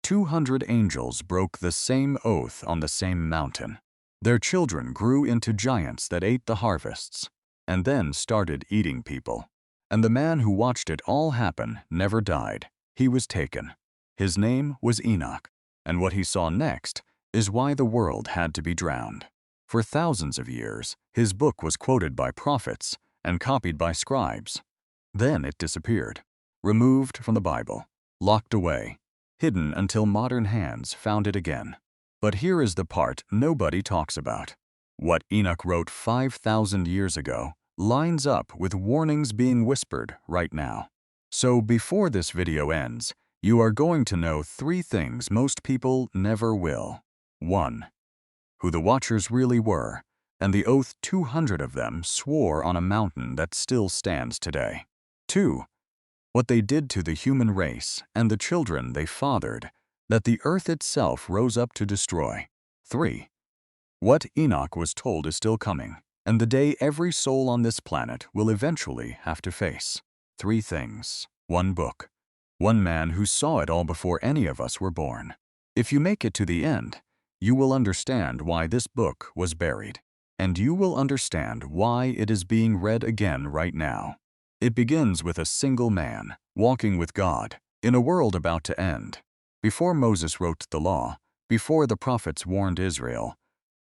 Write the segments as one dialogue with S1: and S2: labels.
S1: 200 angels broke the same oath on the same mountain. Their children grew into giants that ate the harvests, and then started eating people. And the man who watched it all happen never died. He was taken. His name was Enoch, and what he saw next is why the world had to be drowned. For thousands of years, his book was quoted by prophets and copied by scribes. Then it disappeared, removed from the Bible, locked away, hidden until modern hands found it again. But here is the part nobody talks about. What Enoch wrote 5,000 years ago lines up with warnings being whispered right now. So before this video ends, you are going to know 3 things most people never will. 1. Who the Watchers really were, and the oath 200 of them swore on a mountain that still stands today. 2. What they did to the human race and the children they fathered, that the earth itself rose up to destroy. 3. What Enoch was told is still coming, and the day every soul on this planet will eventually have to face. 3 things, 1 book, 1 man who saw it all before any of us were born. If you make it to the end, you will understand why this book was buried, and you will understand why it is being read again right now. It begins with a single man walking with God in a world about to end. Before Moses wrote the law, before the prophets warned Israel,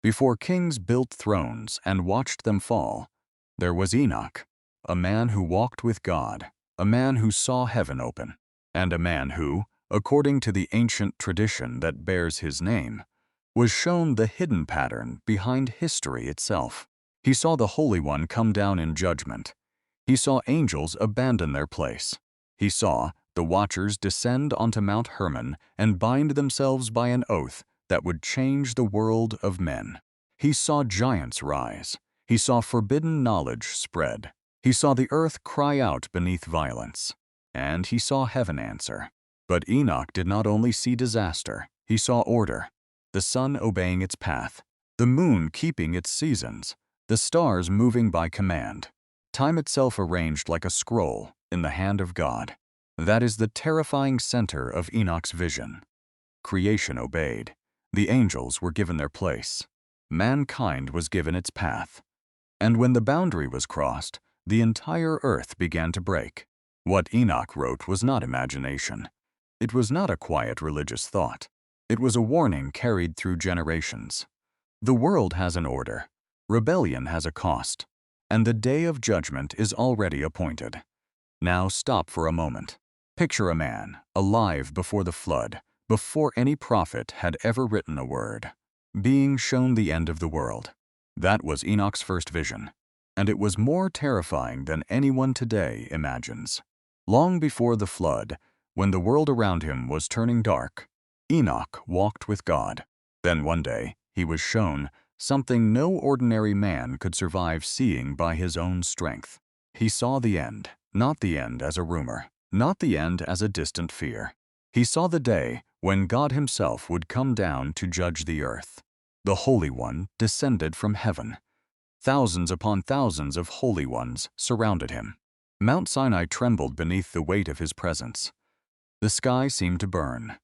S1: before kings built thrones and watched them fall, there was Enoch, a man who walked with God, a man who saw heaven open, and a man who, according to the ancient tradition that bears his name, was shown the hidden pattern behind history itself. He saw the Holy One come down in judgment. He saw angels abandon their place. He saw the Watchers descend onto Mount Hermon and bind themselves by an oath that would change the world of men. He saw giants rise. He saw forbidden knowledge spread. He saw the earth cry out beneath violence. And he saw heaven answer. But Enoch did not only see disaster, he saw order. The sun obeying its path, the moon keeping its seasons, the stars moving by command, time itself arranged like a scroll in the hand of God. That is the terrifying center of Enoch's vision. Creation obeyed. The angels were given their place. Mankind was given its path. And when the boundary was crossed, the entire earth began to break. What Enoch wrote was not imagination. It was not a quiet religious thought. It was a warning carried through generations. The world has an order. Rebellion has a cost. And the day of judgment is already appointed. Now stop for a moment. Picture a man, alive before the flood, before any prophet had ever written a word, being shown the end of the world. That was Enoch's first vision, and it was more terrifying than anyone today imagines. Long before the flood, when the world around him was turning dark, Enoch walked with God. Then one day, he was shown something no ordinary man could survive seeing by his own strength. He saw the end, not the end as a rumor, not the end as a distant fear. He saw the day when God himself would come down to judge the earth. The Holy One descended from heaven. Thousands upon thousands of holy ones surrounded him. Mount Sinai trembled beneath the weight of his presence. The sky seemed to burn.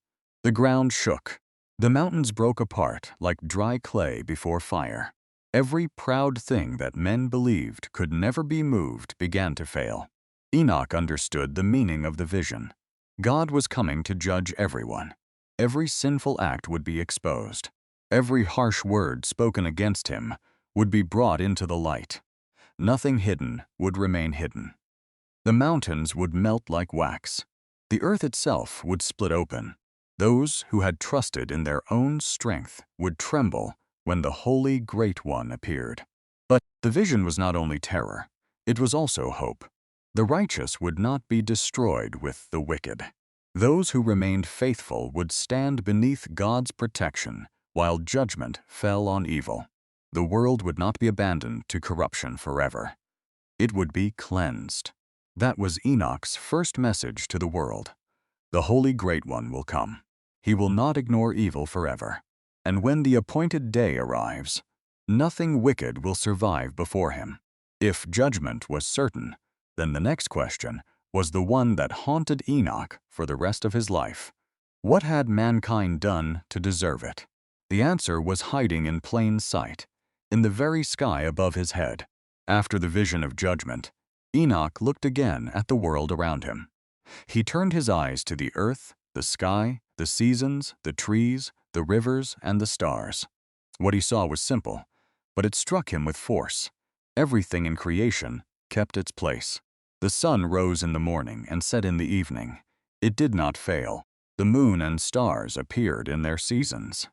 S1: The ground shook. The mountains broke apart like dry clay before fire. Every proud thing that men believed could never be moved began to fail. Enoch understood the meaning of the vision. God was coming to judge everyone. Every sinful act would be exposed. Every harsh word spoken against him would be brought into the light. Nothing hidden would remain hidden. The mountains would melt like wax. The earth itself would split open. Those who had trusted in their own strength would tremble when the Holy Great One appeared. But the vision was not only terror, it was also hope. The righteous would not be destroyed with the wicked. Those who remained faithful would stand beneath God's protection while judgment fell on evil. The world would not be abandoned to corruption forever. It would be cleansed. That was Enoch's first message to the world. The Holy Great One will come. He will not ignore evil forever. And when the appointed day arrives, nothing wicked will survive before him. If judgment was certain, then the next question was the one that haunted Enoch for the rest of his life. What had mankind done to deserve it? The answer was hiding in plain sight, in the very sky above his head. After the vision of judgment, Enoch looked again at the world around him. He turned his eyes to the earth, the sky, the seasons, the trees, the rivers, and the stars. What he saw was simple, but it struck him with force. Everything in creation kept its place. The sun rose in the morning and set in the evening. It did not fail. The moon and stars appeared in their seasons.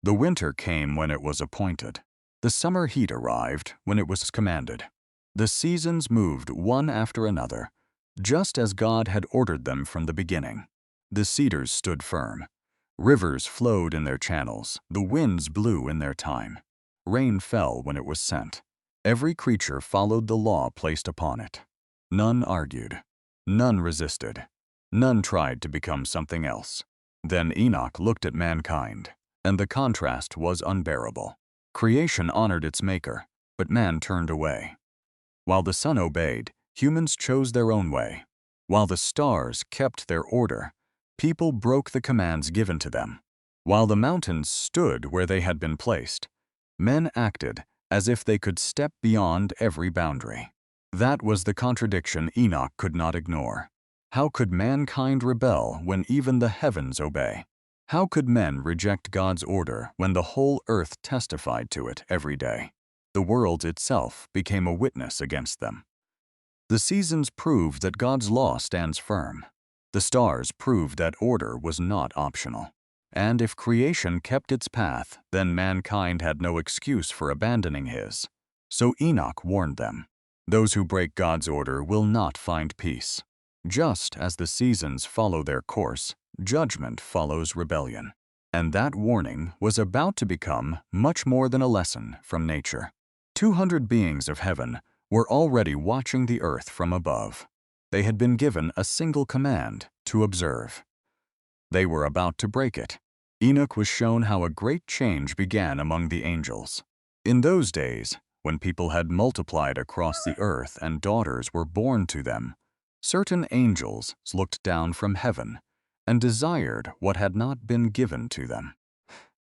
S1: The winter came when it was appointed. The summer heat arrived when it was commanded. The seasons moved one after another, just as God had ordered them from the beginning. The cedars stood firm. Rivers flowed in their channels. The winds blew in their time. Rain fell when it was sent. Every creature followed the law placed upon it. None argued. None resisted. None tried to become something else. Then Enoch looked at mankind, and the contrast was unbearable. Creation honored its maker, but man turned away. While the sun obeyed, humans chose their own way. While the stars kept their order, people broke the commands given to them. While the mountains stood where they had been placed, men acted as if they could step beyond every boundary. That was the contradiction Enoch could not ignore. How could mankind rebel when even the heavens obey? How could men reject God's order when the whole earth testified to it every day? The world itself became a witness against them. The seasons proved that God's law stands firm. The stars proved that order was not optional. And if creation kept its path, then mankind had no excuse for abandoning his. So Enoch warned them, "Those who break God's order will not find peace." Just as the seasons follow their course, judgment follows rebellion. And that warning was about to become much more than a lesson from nature. 200 beings of heaven were already watching the earth from above. They had been given a single command to observe. They were about to break it. Enoch was shown how a great change began among the angels. In those days, when people had multiplied across the earth and daughters were born to them, certain angels looked down from heaven and desired what had not been given to them.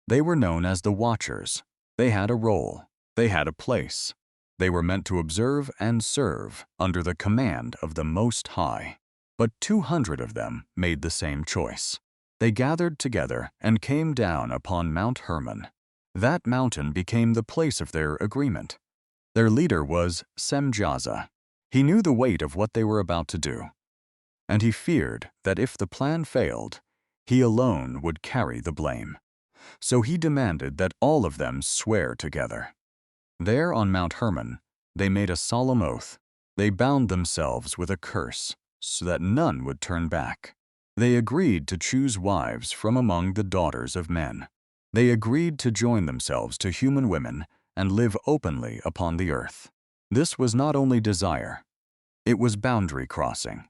S1: They were known as the Watchers. They had a role. They had a place. They were meant to observe and serve under the command of the Most High. But 200 of them made the same choice. They gathered together and came down upon Mount Hermon. That mountain became the place of their agreement. Their leader was Semjaza. He knew the weight of what they were about to do, and he feared that if the plan failed, he alone would carry the blame. So he demanded that all of them swear together. There on Mount Hermon, they made a solemn oath. They bound themselves with a curse so that none would turn back. They agreed to choose wives from among the daughters of men. They agreed to join themselves to human women and live openly upon the earth. This was not only desire, it was boundary crossing.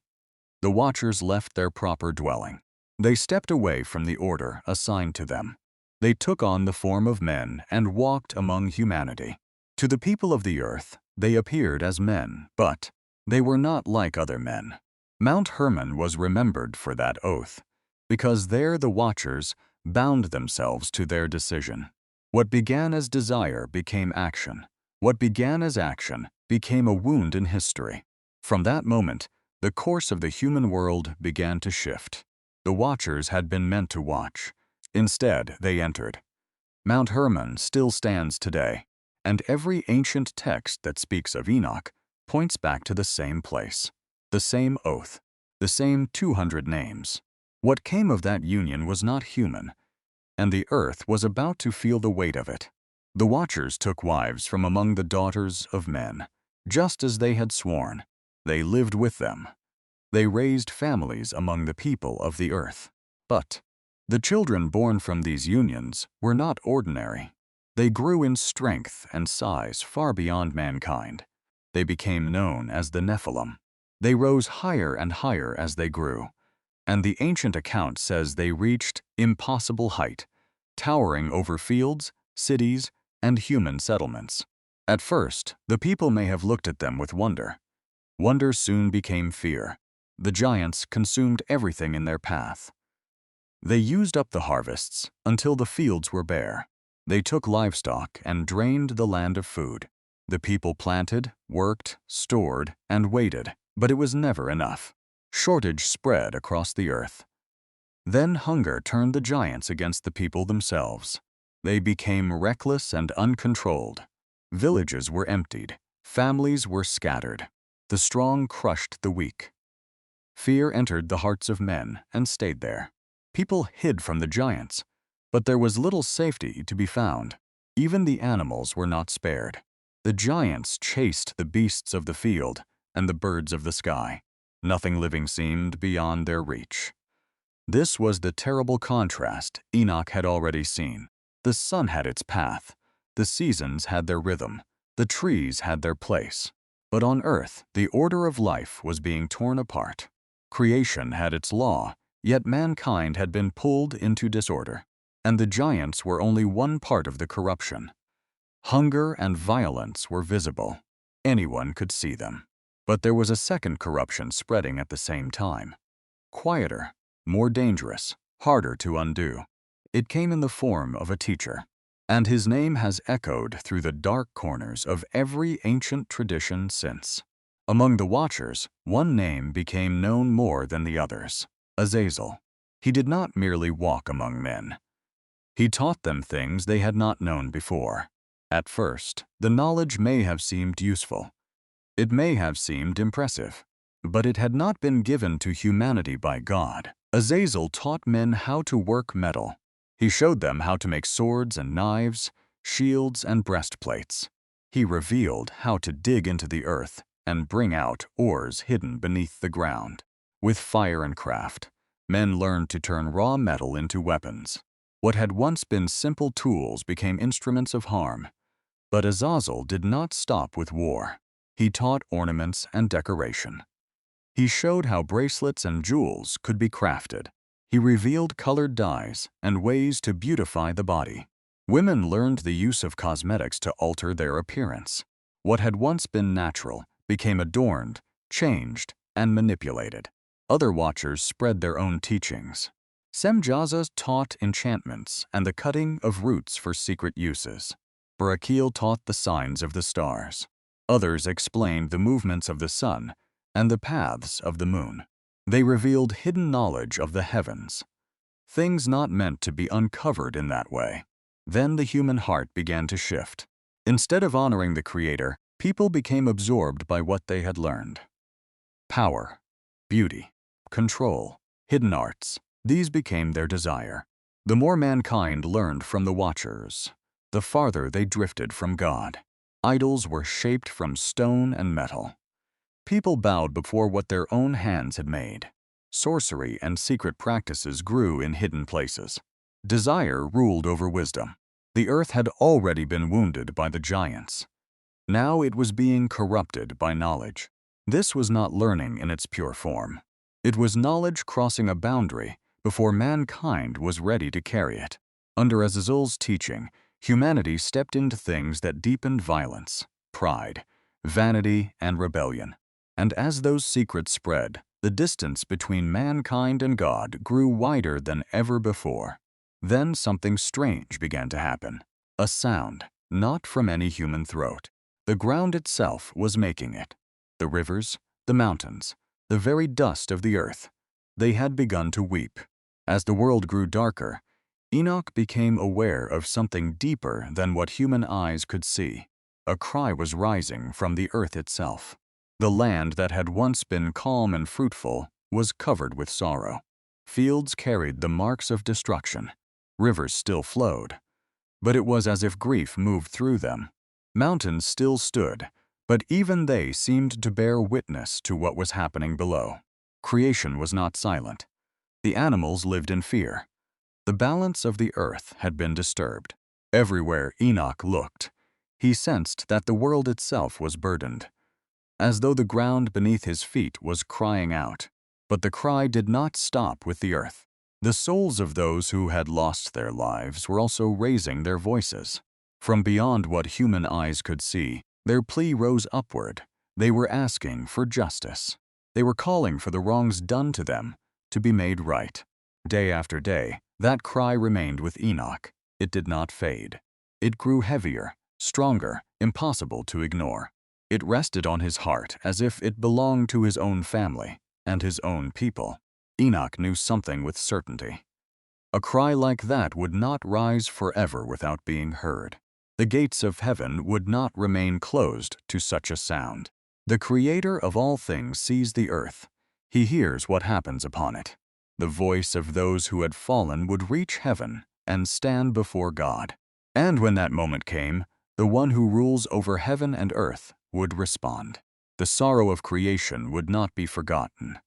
S1: The Watchers left their proper dwelling. They stepped away from the order assigned to them. They took on the form of men and walked among humanity. To the people of the earth, they appeared as men, but they were not like other men. Mount Hermon was remembered for that oath, because there the Watchers bound themselves to their decision. What began as desire became action. What began as action became a wound in history. From that moment, the course of the human world began to shift. The Watchers had been meant to watch. Instead, they entered. Mount Hermon still stands today, and every ancient text that speaks of Enoch points back to the same place, the same oath, the same 200 names. What came of that union was not human, and the earth was about to feel the weight of it. The Watchers took wives from among the daughters of men, just as they had sworn. They lived with them. They raised families among the people of the earth. But the children born from these unions were not ordinary. They grew in strength and size far beyond mankind. They became known as the Nephilim. They rose higher and higher as they grew, and the ancient account says they reached impossible height, towering over fields, cities, and human settlements. At first, the people may have looked at them with wonder. Wonder soon became fear. The giants consumed everything in their path. They used up the harvests until the fields were bare. They took livestock and drained the land of food. The people planted, worked, stored, and waited, but it was never enough. Shortage spread across the earth. Then hunger turned the giants against the people themselves. They became reckless and uncontrolled. Villages were emptied. Families were scattered. The strong crushed the weak. Fear entered the hearts of men and stayed there. People hid from the giants, but there was little safety to be found. Even the animals were not spared. The giants chased the beasts of the field and the birds of the sky. Nothing living seemed beyond their reach. This was the terrible contrast Enoch had already seen. The sun had its path. The seasons had their rhythm. The trees had their place. But on earth, the order of life was being torn apart. Creation had its law, yet mankind had been pulled into disorder. And the giants were only one part of the corruption. Hunger and violence were visible. Anyone could see them. But there was a second corruption spreading at the same time. Quieter, more dangerous, harder to undo. It came in the form of a teacher, and his name has echoed through the dark corners of every ancient tradition since. Among the watchers, one name became known more than the others: Azazel. He did not merely walk among men. He taught them things they had not known before. At first, the knowledge may have seemed useful. It may have seemed impressive, but it had not been given to humanity by God. Azazel taught men how to work metal. He showed them how to make swords and knives, shields and breastplates. He revealed how to dig into the earth and bring out ores hidden beneath the ground. With fire and craft, men learned to turn raw metal into weapons. What had once been simple tools became instruments of harm. But Azazel did not stop with war. He taught ornaments and decoration. He showed how bracelets and jewels could be crafted. He revealed colored dyes and ways to beautify the body. Women learned the use of cosmetics to alter their appearance. What had once been natural became adorned, changed, and manipulated. Other watchers spread their own teachings. Semjaza taught enchantments and the cutting of roots for secret uses. Barakiel taught the signs of the stars. Others explained the movements of the sun and the paths of the moon. They revealed hidden knowledge of the heavens, things not meant to be uncovered in that way. Then the human heart began to shift. Instead of honoring the Creator, people became absorbed by what they had learned. Power, beauty, control, hidden arts, these became their desire. The more mankind learned from the Watchers, the farther they drifted from God. Idols were shaped from stone and metal. People bowed before what their own hands had made. Sorcery and secret practices grew in hidden places. Desire ruled over wisdom. The earth had already been wounded by the giants. Now it was being corrupted by knowledge. This was not learning in its pure form. It was knowledge crossing a boundary before mankind was ready to carry it. Under Azazel's teaching, humanity stepped into things that deepened violence, pride, vanity, and rebellion. And as those secrets spread, the distance between mankind and God grew wider than ever before. Then something strange began to happen. A sound, not from any human throat. The ground itself was making it. The rivers, the mountains, the very dust of the earth. They had begun to weep. As the world grew darker, Enoch became aware of something deeper than what human eyes could see. A cry was rising from the earth itself. The land that had once been calm and fruitful was covered with sorrow. Fields carried the marks of destruction. Rivers still flowed, but it was as if grief moved through them. Mountains still stood, but even they seemed to bear witness to what was happening below. Creation was not silent. The animals lived in fear. The balance of the earth had been disturbed. Everywhere Enoch looked, he sensed that the world itself was burdened, as though the ground beneath his feet was crying out. But the cry did not stop with the earth. The souls of those who had lost their lives were also raising their voices. From beyond what human eyes could see, their plea rose upward. They were asking for justice. They were calling for the wrongs done to them to be made right. Day after day, that cry remained with Enoch. It did not fade. It grew heavier, stronger, impossible to ignore. It rested on his heart as if it belonged to his own family and his own people. Enoch knew something with certainty. A cry like that would not rise forever without being heard. The gates of heaven would not remain closed to such a sound. The Creator of all things sees the earth. He hears what happens upon it. The voice of those who had fallen would reach heaven and stand before God. And when that moment came, the one who rules over heaven and earth would respond. The sorrow of creation would not be forgotten.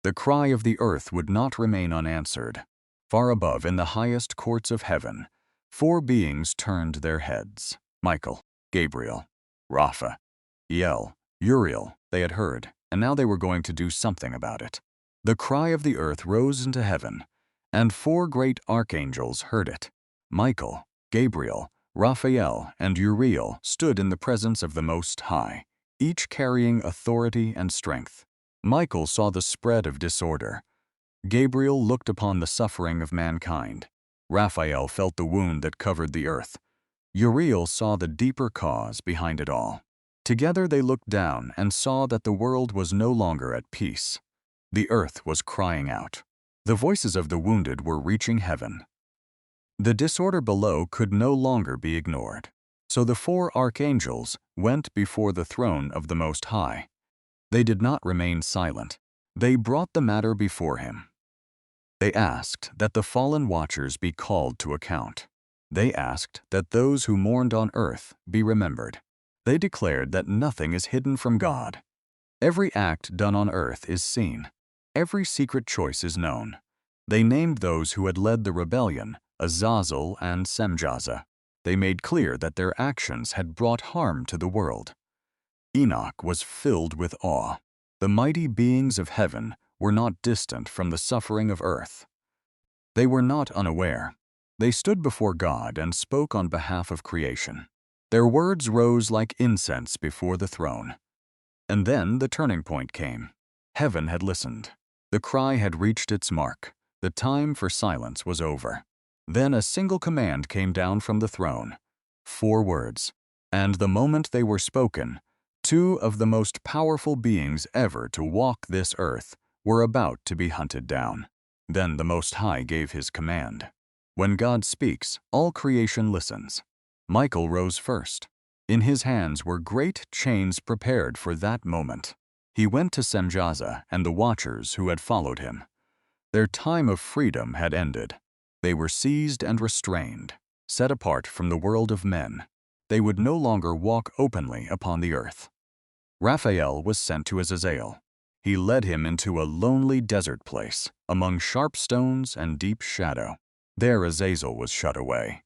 S1: The cry of the earth would not remain unanswered. Far above, in the highest courts of heaven, 4 beings turned their heads. Michael, Gabriel, Raphael, Uriel, they had heard, and now they were going to do something about it. The cry of the earth rose into heaven, and 4 great archangels heard it. Michael, Gabriel, Raphael, and Uriel stood in the presence of the Most High, each carrying authority and strength. Michael saw the spread of disorder. Gabriel looked upon the suffering of mankind. Raphael felt the wound that covered the earth. Uriel saw the deeper cause behind it all. Together they looked down and saw that the world was no longer at peace. The earth was crying out. The voices of the wounded were reaching heaven. The disorder below could no longer be ignored. So the 4 archangels went before the throne of the Most High. They did not remain silent. They brought the matter before him. They asked that the fallen watchers be called to account. They asked that those who mourned on earth be remembered. They declared that nothing is hidden from God. Every act done on earth is seen. Every secret choice is known. They named those who had led the rebellion, Azazel and Semjaza. They made clear that their actions had brought harm to the world. Enoch was filled with awe. The mighty beings of heaven were not distant from the suffering of earth. They were not unaware. They stood before God and spoke on behalf of creation. Their words rose like incense before the throne. And then the turning point came. Heaven had listened. The cry had reached its mark. The time for silence was over. Then a single command came down from the throne. 4 words. And the moment they were spoken, 2 of the most powerful beings ever to walk this earth were about to be hunted down. Then the Most High gave his command. When God speaks, all creation listens. Michael rose first. In his hands were great chains prepared for that moment. He went to Semjaza and the watchers who had followed him. Their time of freedom had ended. They were seized and restrained, set apart from the world of men. They would no longer walk openly upon the earth. Raphael was sent to Azazel. He led him into a lonely desert place, among sharp stones and deep shadow. There Azazel was shut away.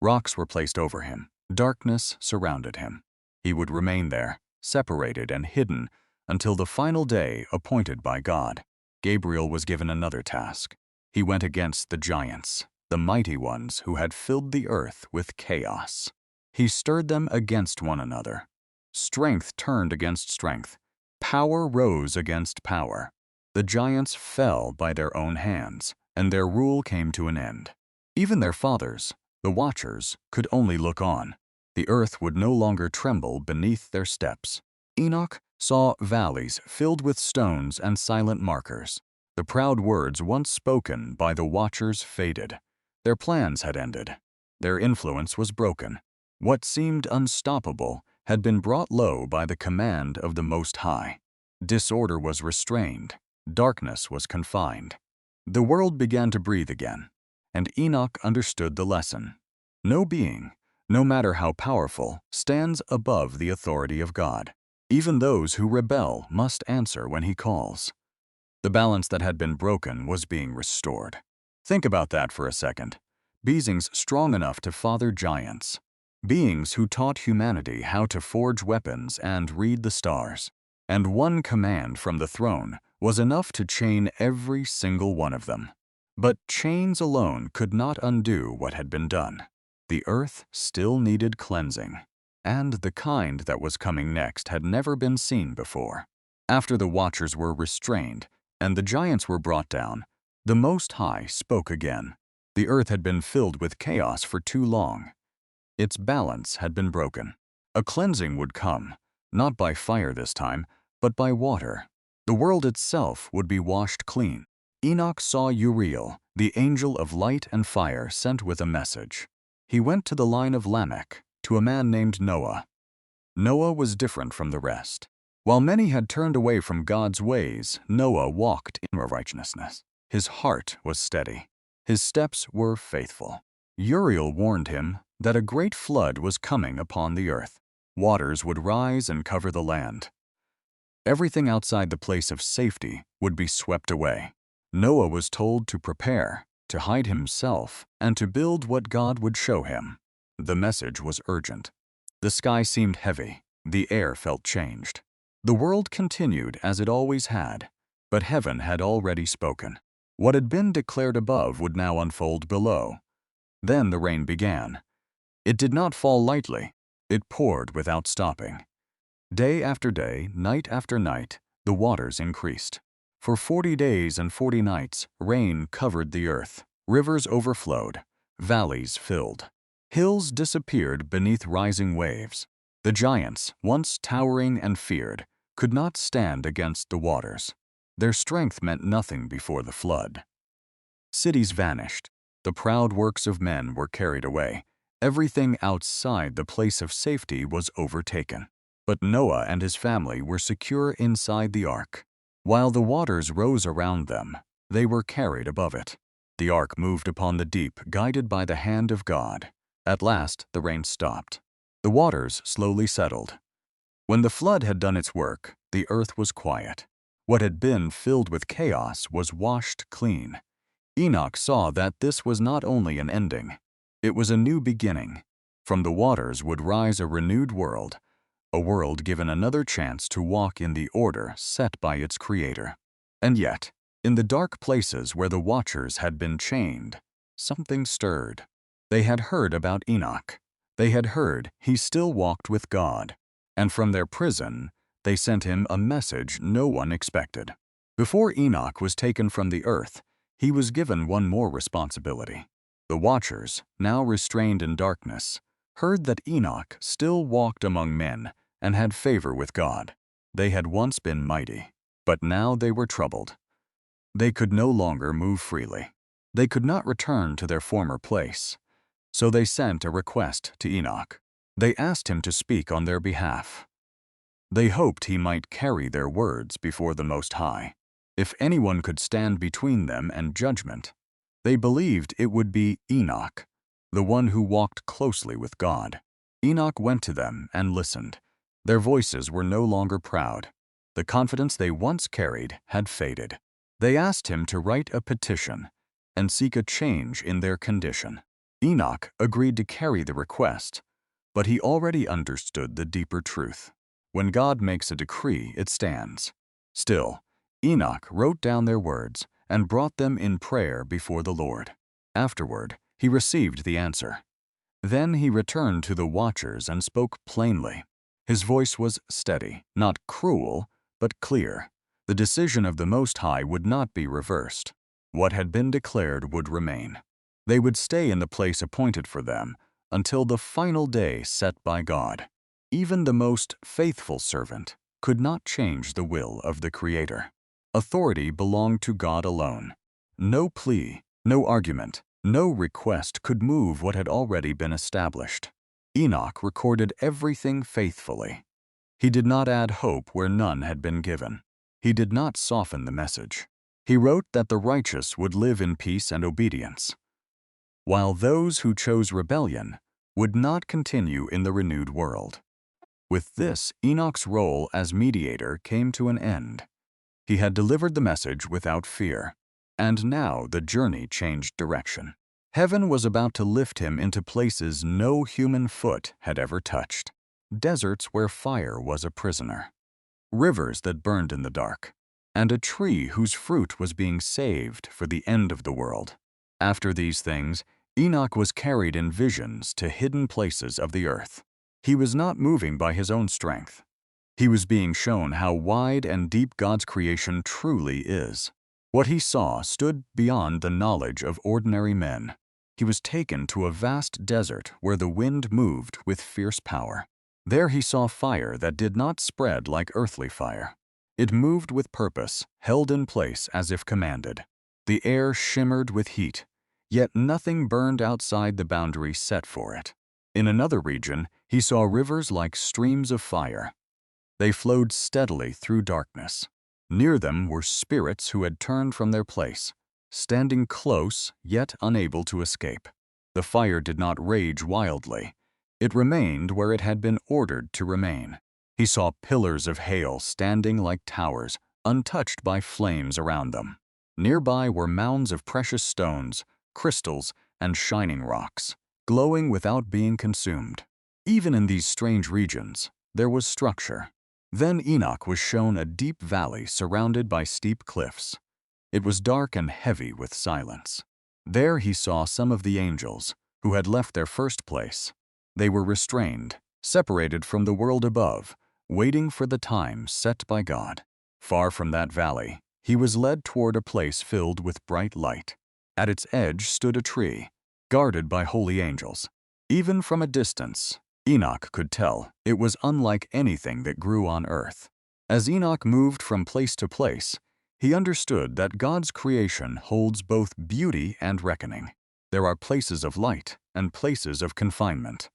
S1: Rocks were placed over him. Darkness surrounded him. He would remain there, separated and hidden, until the final day appointed by God. Gabriel was given another task. He went against the giants, the mighty ones who had filled the earth with chaos. He stirred them against one another. Strength turned against strength. Power rose against power. The giants fell by their own hands, and their rule came to an end. Even their fathers, the watchers, could only look on. The earth would no longer tremble beneath their steps. Enoch saw valleys filled with stones and silent markers. The proud words once spoken by the watchers faded. Their plans had ended. Their influence was broken. What seemed unstoppable had been brought low by the command of the Most High. Disorder was restrained. Darkness was confined. The world began to breathe again, and Enoch understood the lesson. No being, no matter how powerful, stands above the authority of God. Even those who rebel must answer when he calls. The balance that had been broken was being restored. Think about that for a second. Beings strong enough to father giants. Beings who taught humanity how to forge weapons and read the stars. And one command from the throne was enough to chain every single one of them. But chains alone could not undo what had been done. The earth still needed cleansing, and the kind that was coming next had never been seen before. After the watchers were restrained and the giants were brought down, The Most High spoke again. The earth had been filled with chaos for too long. Its balance had been broken. A cleansing would come, not by fire this time, but by water. The world itself would be washed clean. Enoch saw Uriel, the angel of light and fire, sent with a message. He went to the line of Lamech, to a man named Noah. Noah was different from the rest. While many had turned away from God's ways, Noah walked in righteousness. His heart was steady. His steps were faithful. Uriel warned him that a great flood was coming upon the earth. Waters would rise and cover the land. Everything outside the place of safety would be swept away. Noah was told to prepare, to hide himself, and to build what God would show him. The message was urgent. The sky seemed heavy. The air felt changed. The world continued as it always had, but heaven had already spoken. What had been declared above would now unfold below. Then the rain began. It did not fall lightly. It poured without stopping. Day after day, night after night, the waters increased. For 40 days and 40 nights, rain covered the earth. Rivers overflowed. Valleys filled. Hills disappeared beneath rising waves. The giants, once towering and feared, could not stand against the waters. Their strength meant nothing before the flood. Cities vanished. The proud works of men were carried away. Everything outside the place of safety was overtaken. But Noah and his family were secure inside the ark. While the waters rose around them, they were carried above it. The ark moved upon the deep, guided by the hand of God. At last, the rain stopped. The waters slowly settled. When the flood had done its work, the earth was quiet. What had been filled with chaos was washed clean. Enoch saw that this was not only an ending, it was a new beginning. From the waters would rise a renewed world, a world given another chance to walk in the order set by its Creator. And yet, in the dark places where the watchers had been chained, something stirred. They had heard about Enoch. They had heard he still walked with God. And from their prison, they sent him a message no one expected. Before Enoch was taken from the earth, he was given one more responsibility. The watchers, now restrained in darkness, heard that Enoch still walked among men and had favor with God. They had once been mighty, but now they were troubled. They could no longer move freely. They could not return to their former place. So they sent a request to Enoch. They asked him to speak on their behalf. They hoped he might carry their words before the Most High. If anyone could stand between them and judgment, they believed it would be Enoch, the one who walked closely with God. Enoch went to them and listened. Their voices were no longer proud. The confidence they once carried had faded. They asked him to write a petition and seek a change in their condition. Enoch agreed to carry the request, but he already understood the deeper truth. When God makes a decree, it stands. Still, Enoch wrote down their words and brought them in prayer before the Lord. Afterward, he received the answer. Then he returned to the watchers and spoke plainly. His voice was steady, not cruel, but clear. The decision of the Most High would not be reversed. What had been declared would remain. They would stay in the place appointed for them until the final day set by God. Even the most faithful servant could not change the will of the Creator. Authority belonged to God alone. No plea, no argument, no request could move what had already been established. Enoch recorded everything faithfully. He did not add hope where none had been given. He did not soften the message. He wrote that the righteous would live in peace and obedience, while those who chose rebellion would not continue in the renewed world. With this, Enoch's role as mediator came to an end. He had delivered the message without fear, and now the journey changed direction. Heaven was about to lift him into places no human foot had ever touched. Deserts where fire was a prisoner, rivers that burned in the dark, and a tree whose fruit was being saved for the end of the world. After these things, Enoch was carried in visions to hidden places of the earth. He was not moving by his own strength. He was being shown how wide and deep God's creation truly is. What he saw stood beyond the knowledge of ordinary men. He was taken to a vast desert where the wind moved with fierce power. There he saw fire that did not spread like earthly fire. It moved with purpose, held in place as if commanded. The air shimmered with heat, yet nothing burned outside the boundary set for it. In another region, he saw rivers like streams of fire. They flowed steadily through darkness. Near them were spirits who had turned from their place, standing close yet unable to escape. The fire did not rage wildly. It remained where it had been ordered to remain. He saw pillars of hail standing like towers, untouched by flames around them. Nearby were mounds of precious stones, crystals, and shining rocks, glowing without being consumed. Even in these strange regions, there was structure. Then Enoch was shown a deep valley surrounded by steep cliffs. It was dark and heavy with silence. There he saw some of the angels, who had left their first place. They were restrained, separated from the world above, waiting for the time set by God. Far from that valley, he was led toward a place filled with bright light. At its edge stood a tree, guarded by holy angels. Even from a distance, Enoch could tell it was unlike anything that grew on earth. As Enoch moved from place to place, he understood that God's creation holds both beauty and reckoning. There are places of light and places of confinement,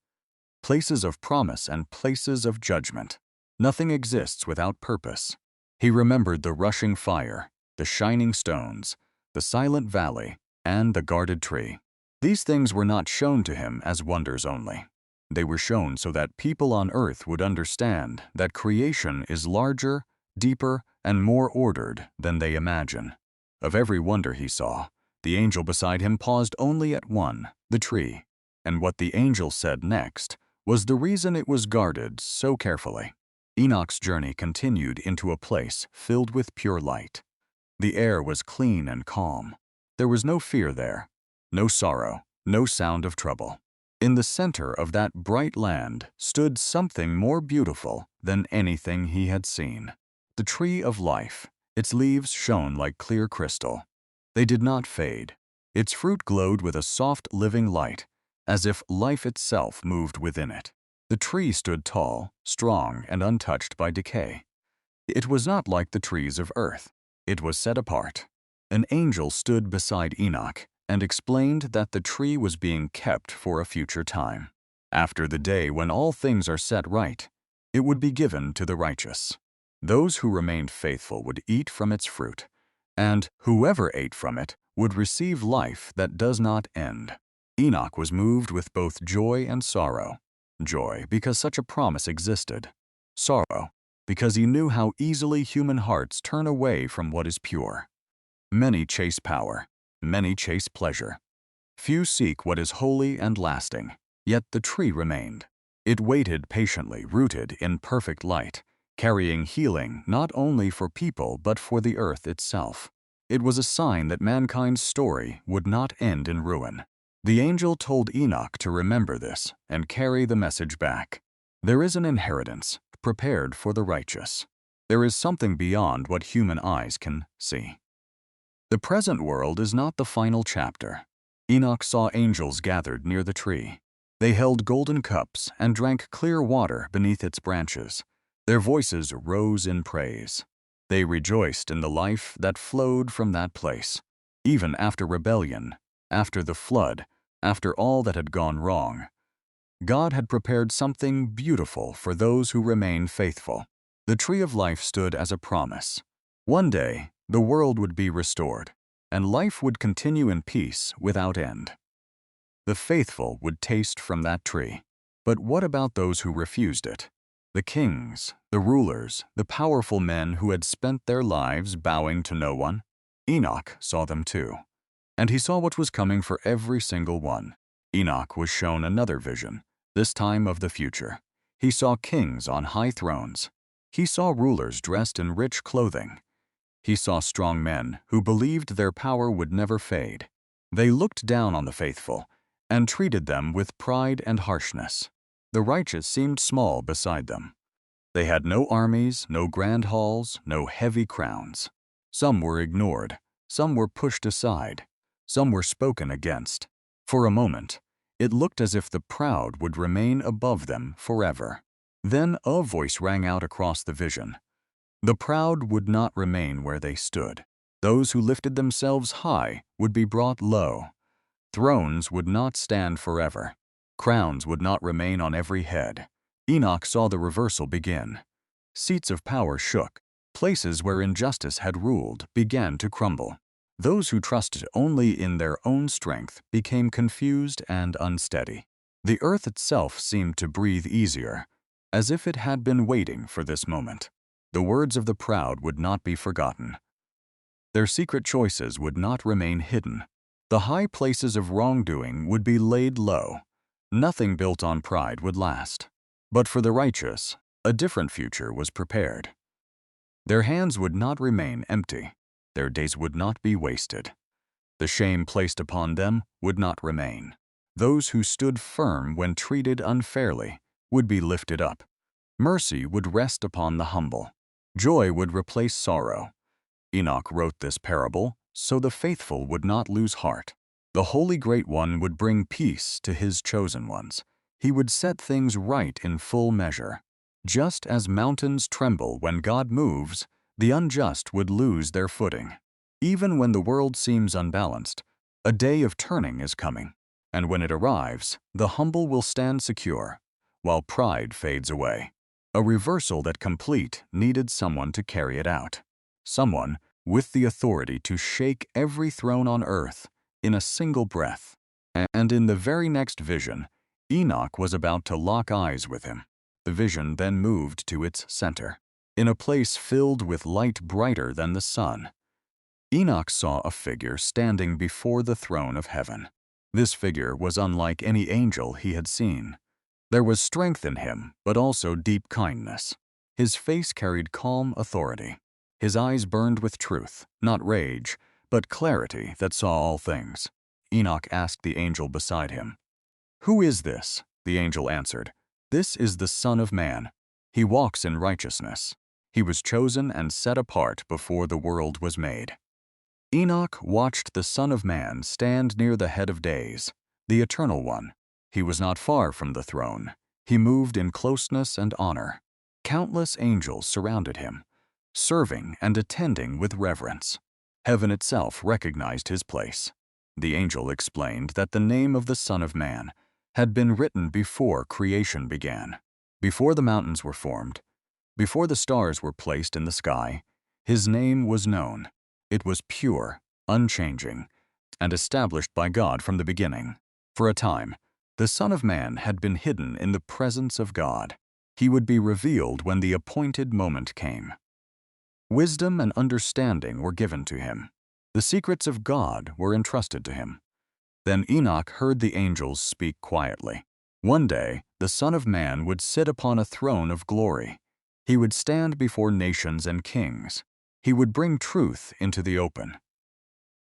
S1: places of promise and places of judgment. Nothing exists without purpose. He remembered the rushing fire, the shining stones, the silent valley, and the guarded tree. These things were not shown to him as wonders only. They were shown so that people on earth would understand that creation is larger, deeper, and more ordered than they imagine. Of every wonder he saw, the angel beside him paused only at one, the tree, and what the angel said next was the reason it was guarded so carefully. Enoch's journey continued into a place filled with pure light. The air was clean and calm. There was no fear there, no sorrow, no sound of trouble. In the center of that bright land stood something more beautiful than anything he had seen. The tree of life. Its leaves shone like clear crystal. They did not fade. Its fruit glowed with a soft, living light, as if life itself moved within it. The tree stood tall, strong, and untouched by decay. It was not like the trees of earth. It was set apart. An angel stood beside Enoch and explained that the tree was being kept for a future time. After the day when all things are set right, it would be given to the righteous. Those who remained faithful would eat from its fruit, and whoever ate from it would receive life that does not end. Enoch was moved with both joy and sorrow. Joy because such a promise existed. Sorrow because he knew how easily human hearts turn away from what is pure. Many chase power. Many chase pleasure. Few seek what is holy and lasting, yet the tree remained. It waited patiently, rooted in perfect light, carrying healing not only for people but for the earth itself. It was a sign that mankind's story would not end in ruin. The angel told Enoch to remember this and carry the message back. There is an inheritance prepared for the righteous. There is something beyond what human eyes can see. The present world is not the final chapter. Enoch saw angels gathered near the tree. They held golden cups and drank clear water beneath its branches. Their voices rose in praise. They rejoiced in the life that flowed from that place. Even after rebellion, after the flood, after all that had gone wrong, God had prepared something beautiful for those who remain faithful. The tree of life stood as a promise. One day, the world would be restored, and life would continue in peace without end. The faithful would taste from that tree. But what about those who refused it? The kings, the rulers, the powerful men who had spent their lives bowing to no one? Enoch saw them too, and he saw what was coming for every single one. Enoch was shown another vision, this time of the future. He saw kings on high thrones. He saw rulers dressed in rich clothing. He saw strong men who believed their power would never fade. They looked down on the faithful and treated them with pride and harshness. The righteous seemed small beside them. They had no armies, no grand halls, no heavy crowns. Some were ignored, Some were pushed aside. Some were spoken against. For a moment, it looked as if the proud would remain above them forever. Then a voice rang out across the vision. The proud would not remain where they stood. Those who lifted themselves high would be brought low. Thrones would not stand forever. Crowns would not remain on every head. Enoch saw the reversal begin. Seats of power shook. Places where injustice had ruled began to crumble. Those who trusted only in their own strength became confused and unsteady. The earth itself seemed to breathe easier, as if it had been waiting for this moment. The words of the proud would not be forgotten. Their secret choices would not remain hidden. The high places of wrongdoing would be laid low. Nothing built on pride would last. But for the righteous, a different future was prepared. Their hands would not remain empty. Their days would not be wasted. The shame placed upon them would not remain. Those who stood firm when treated unfairly would be lifted up. Mercy would rest upon the humble. Joy would replace sorrow. Enoch wrote this parable so the faithful would not lose heart. The Holy Great One would bring peace to his chosen ones. He would set things right in full measure. Just as mountains tremble when God moves, the unjust would lose their footing. Even when the world seems unbalanced, a day of turning is coming. And when it arrives, the humble will stand secure, while pride fades away. A reversal that complete needed someone to carry it out. Someone with the authority to shake every throne on earth in a single breath. And in the very next vision, Enoch was about to lock eyes with him. The vision then moved to its center. In a place filled with light brighter than the sun, Enoch saw a figure standing before the throne of heaven. This figure was unlike any angel he had seen. There was strength in him, but also deep kindness. His face carried calm authority. His eyes burned with truth, not rage, but clarity that saw all things. Enoch asked the angel beside him, "Who is this?" The angel answered, "This is the Son of Man. He walks in righteousness. He was chosen and set apart before the world was made." Enoch watched the Son of Man stand near the head of days, the Eternal One. He was not far from the throne. He moved in closeness and honor. Countless angels surrounded him, serving and attending with reverence. Heaven itself recognized his place. The angel explained that the name of the Son of Man had been written before creation began. Before the mountains were formed, before the stars were placed in the sky, his name was known. It was pure, unchanging, and established by God from the beginning. For a time, the Son of Man had been hidden in the presence of God. He would be revealed when the appointed moment came. Wisdom and understanding were given to him. The secrets of God were entrusted to him. Then Enoch heard the angels speak quietly. One day, the Son of Man would sit upon a throne of glory. He would stand before nations and kings. He would bring truth into the open.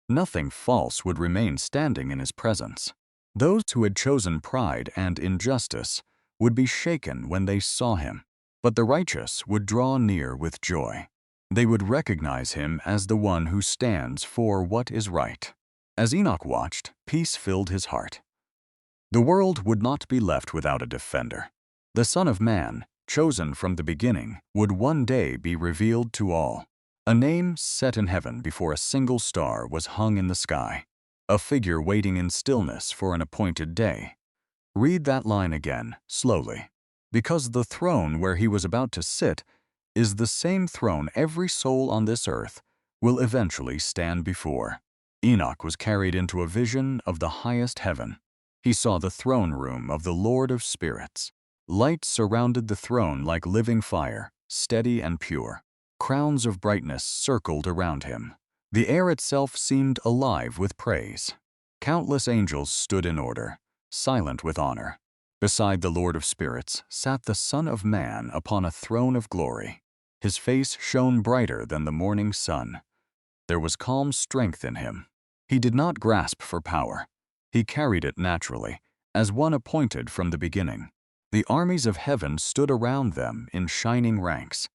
S1: Nothing false would remain standing in his presence. Those who had chosen pride and injustice would be shaken when they saw him, but the righteous would draw near with joy. They would recognize him as the one who stands for what is right. As Enoch watched, peace filled his heart. The world would not be left without a defender. The Son of Man, chosen from the beginning, would one day be revealed to all. A name set in heaven before a single star was hung in the sky. A figure waiting in stillness for an appointed day. Read that line again, slowly. Because the throne where he was about to sit is the same throne every soul on this earth will eventually stand before. Enoch was carried into a vision of the highest heaven. He saw the throne room of the Lord of Spirits. Light surrounded the throne like living fire, steady and pure. Crowns of brightness circled around him. The air itself seemed alive with praise. Countless angels stood in order, silent with honor. Beside the Lord of Spirits sat the Son of Man upon a throne of glory. His face shone brighter than the morning sun. There was calm strength in him. He did not grasp for power. He carried it naturally, as one appointed from the beginning. The armies of heaven stood around them in shining ranks.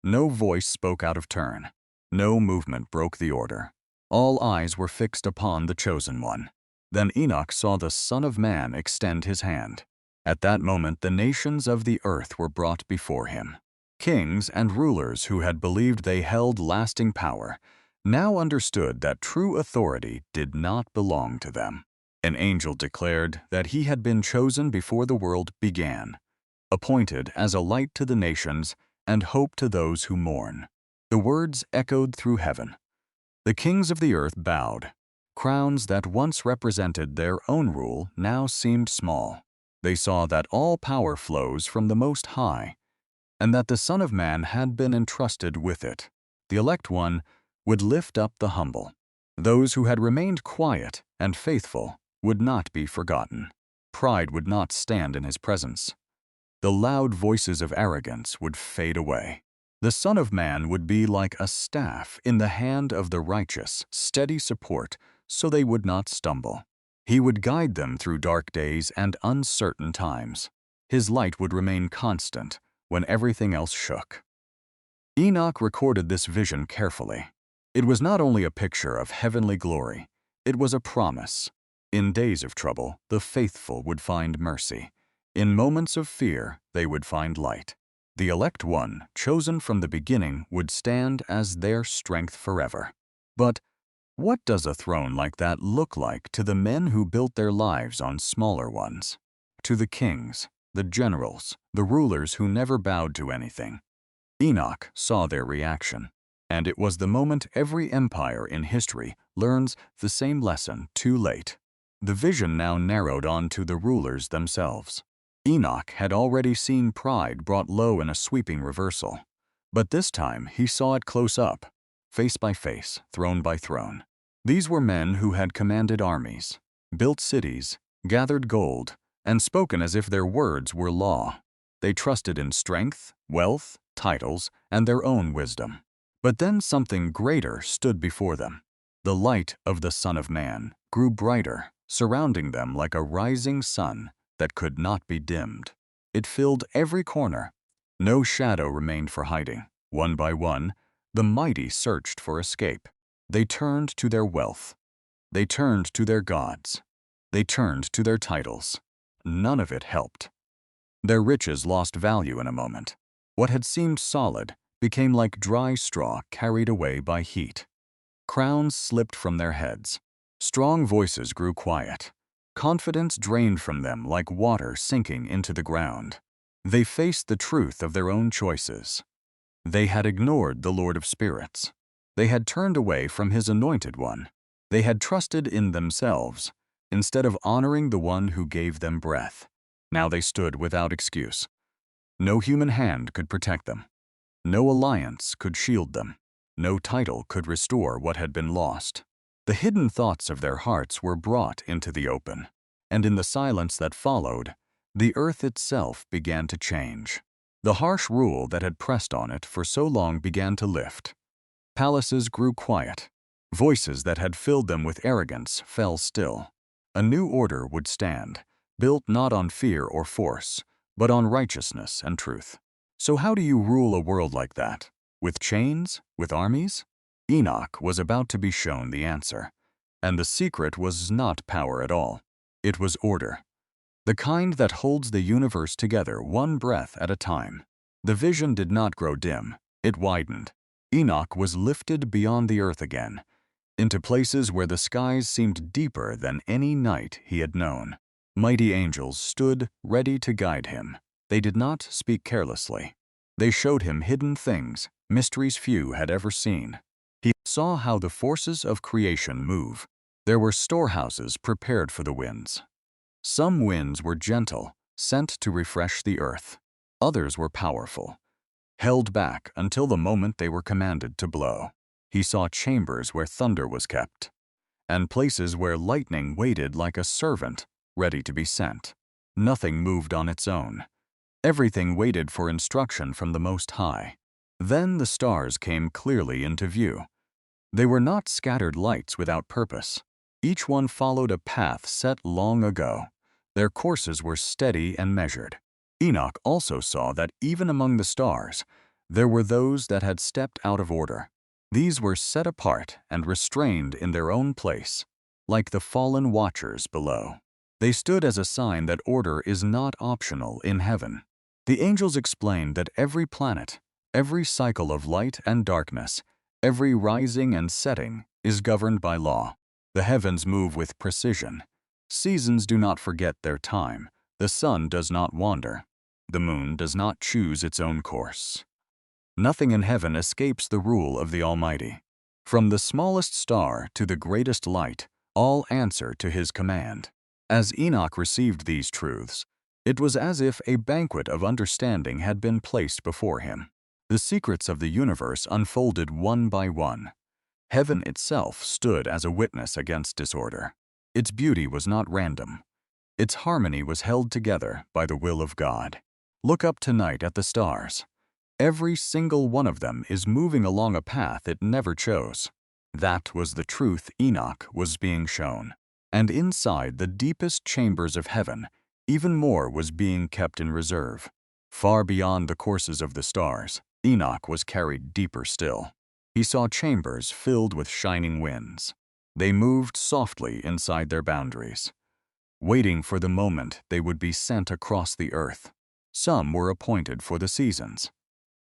S1: No voice spoke out of turn. No movement broke the order. All eyes were fixed upon the Chosen One. Then Enoch saw the Son of Man extend his hand. At that moment the nations of the earth were brought before him. Kings and rulers who had believed they held lasting power now understood that true authority did not belong to them. An angel declared that he had been chosen before the world began, appointed as a light to the nations and hope to those who mourn. The words echoed through heaven. The kings of the earth bowed. Crowns that once represented their own rule now seemed small. They saw that all power flows from the Most High, and that the Son of Man had been entrusted with it. The elect one would lift up the humble. Those who had remained quiet and faithful would not be forgotten. Pride would not stand in his presence. The loud voices of arrogance would fade away. The Son of Man would be like a staff in the hand of the righteous, steady support so they would not stumble. He would guide them through dark days and uncertain times. His light would remain constant when everything else shook. Enoch recorded this vision carefully. It was not only a picture of heavenly glory, it was a promise. In days of trouble, the faithful would find mercy. In moments of fear, they would find light. The elect one, chosen from the beginning, would stand as their strength forever. But what does a throne like that look like to the men who built their lives on smaller ones? To the kings, the generals, the rulers who never bowed to anything? Enoch saw their reaction, and it was the moment every empire in history learns the same lesson too late. The vision now narrowed on to the rulers themselves. Enoch had already seen pride brought low in a sweeping reversal, but this time he saw it close up, face by face, throne by throne. These were men who had commanded armies, built cities, gathered gold, and spoken as if their words were law. They trusted in strength, wealth, titles, and their own wisdom. But then something greater stood before them. The light of the Son of Man grew brighter, surrounding them like a rising sun that could not be dimmed. It filled every corner. No shadow remained for hiding. One by one, the mighty searched for escape. They turned to their wealth. They turned to their gods. They turned to their titles. None of it helped. Their riches lost value in a moment. What had seemed solid became like dry straw carried away by heat. Crowns slipped from their heads. Strong voices grew quiet. Confidence drained from them like water sinking into the ground. They faced the truth of their own choices. They had ignored the Lord of Spirits. They had turned away from His Anointed One. They had trusted in themselves instead of honoring the One who gave them breath. Now they stood without excuse. No human hand could protect them. No alliance could shield them. No title could restore what had been lost. The hidden thoughts of their hearts were brought into the open, and in the silence that followed, the earth itself began to change. The harsh rule that had pressed on it for so long began to lift. Palaces grew quiet. Voices that had filled them with arrogance fell still. A new order would stand, built not on fear or force, but on righteousness and truth. So how do you rule a world like that? With chains? With armies? Enoch was about to be shown the answer, and the secret was not power at all. It was order, the kind that holds the universe together one breath at a time. The vision did not grow dim, it widened. Enoch was lifted beyond the earth again, into places where the skies seemed deeper than any night he had known. Mighty angels stood ready to guide him. They did not speak carelessly. They showed him hidden things, mysteries few had ever seen. He saw how the forces of creation move. There were storehouses prepared for the winds. Some winds were gentle, sent to refresh the earth. Others were powerful, held back until the moment they were commanded to blow. He saw chambers where thunder was kept, and places where lightning waited like a servant ready to be sent. Nothing moved on its own. Everything waited for instruction from the Most High. Then the stars came clearly into view. They were not scattered lights without purpose. Each one followed a path set long ago. Their courses were steady and measured. Enoch also saw that even among the stars, there were those that had stepped out of order. These were set apart and restrained in their own place, like the fallen watchers below. They stood as a sign that order is not optional in heaven. The angels explained that every planet, every cycle of light and darkness, every rising and setting is governed by law. The heavens move with precision. Seasons do not forget their time. The sun does not wander. The moon does not choose its own course. Nothing in heaven escapes the rule of the Almighty. From the smallest star to the greatest light, all answer to His command. As Enoch received these truths, it was as if a banquet of understanding had been placed before him. The secrets of the universe unfolded one by one. Heaven itself stood as a witness against disorder. Its beauty was not random. Its harmony was held together by the will of God. Look up tonight at the stars. Every single one of them is moving along a path it never chose. That was the truth Enoch was being shown. And inside the deepest chambers of heaven, even more was being kept in reserve. Far beyond the courses of the stars, Enoch was carried deeper still. He saw chambers filled with shining winds. They moved softly inside their boundaries, waiting for the moment they would be sent across the earth. Some were appointed for the seasons.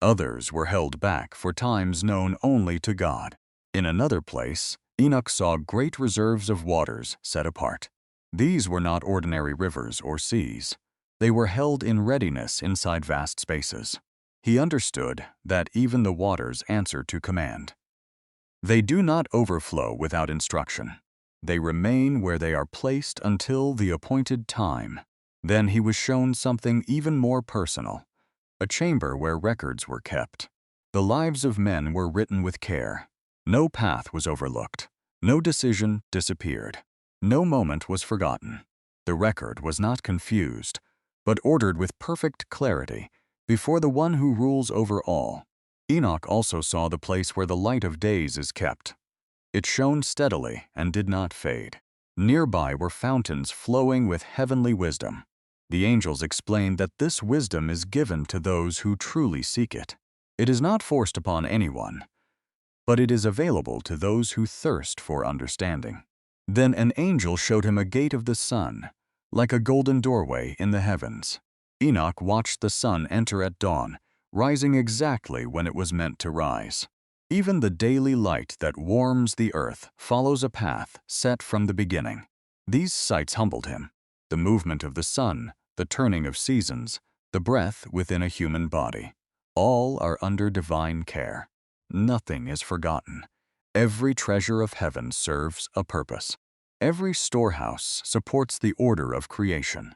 S1: Others were held back for times known only to God. In another place, Enoch saw great reserves of waters set apart. These were not ordinary rivers or seas. They were held in readiness inside vast spaces. He understood that even the waters answer to command. They do not overflow without instruction. They remain where they are placed until the appointed time. Then he was shown something even more personal, a chamber where records were kept. The lives of men were written with care. No path was overlooked. No decision disappeared. No moment was forgotten. The record was not confused, but ordered with perfect clarity before the one who rules over all. Enoch also saw the place where the light of days is kept. It shone steadily and did not fade. Nearby were fountains flowing with heavenly wisdom. The angels explained that this wisdom is given to those who truly seek it. It is not forced upon anyone, but it is available to those who thirst for understanding. Then an angel showed him a gate of the sun, like a golden doorway in the heavens. Enoch watched the sun enter at dawn, rising exactly when it was meant to rise. Even the daily light that warms the earth follows a path set from the beginning. These sights humbled him. The movement of the sun, the turning of seasons, the breath within a human body, all are under divine care. Nothing is forgotten. Every treasure of heaven serves a purpose. Every storehouse supports the order of creation.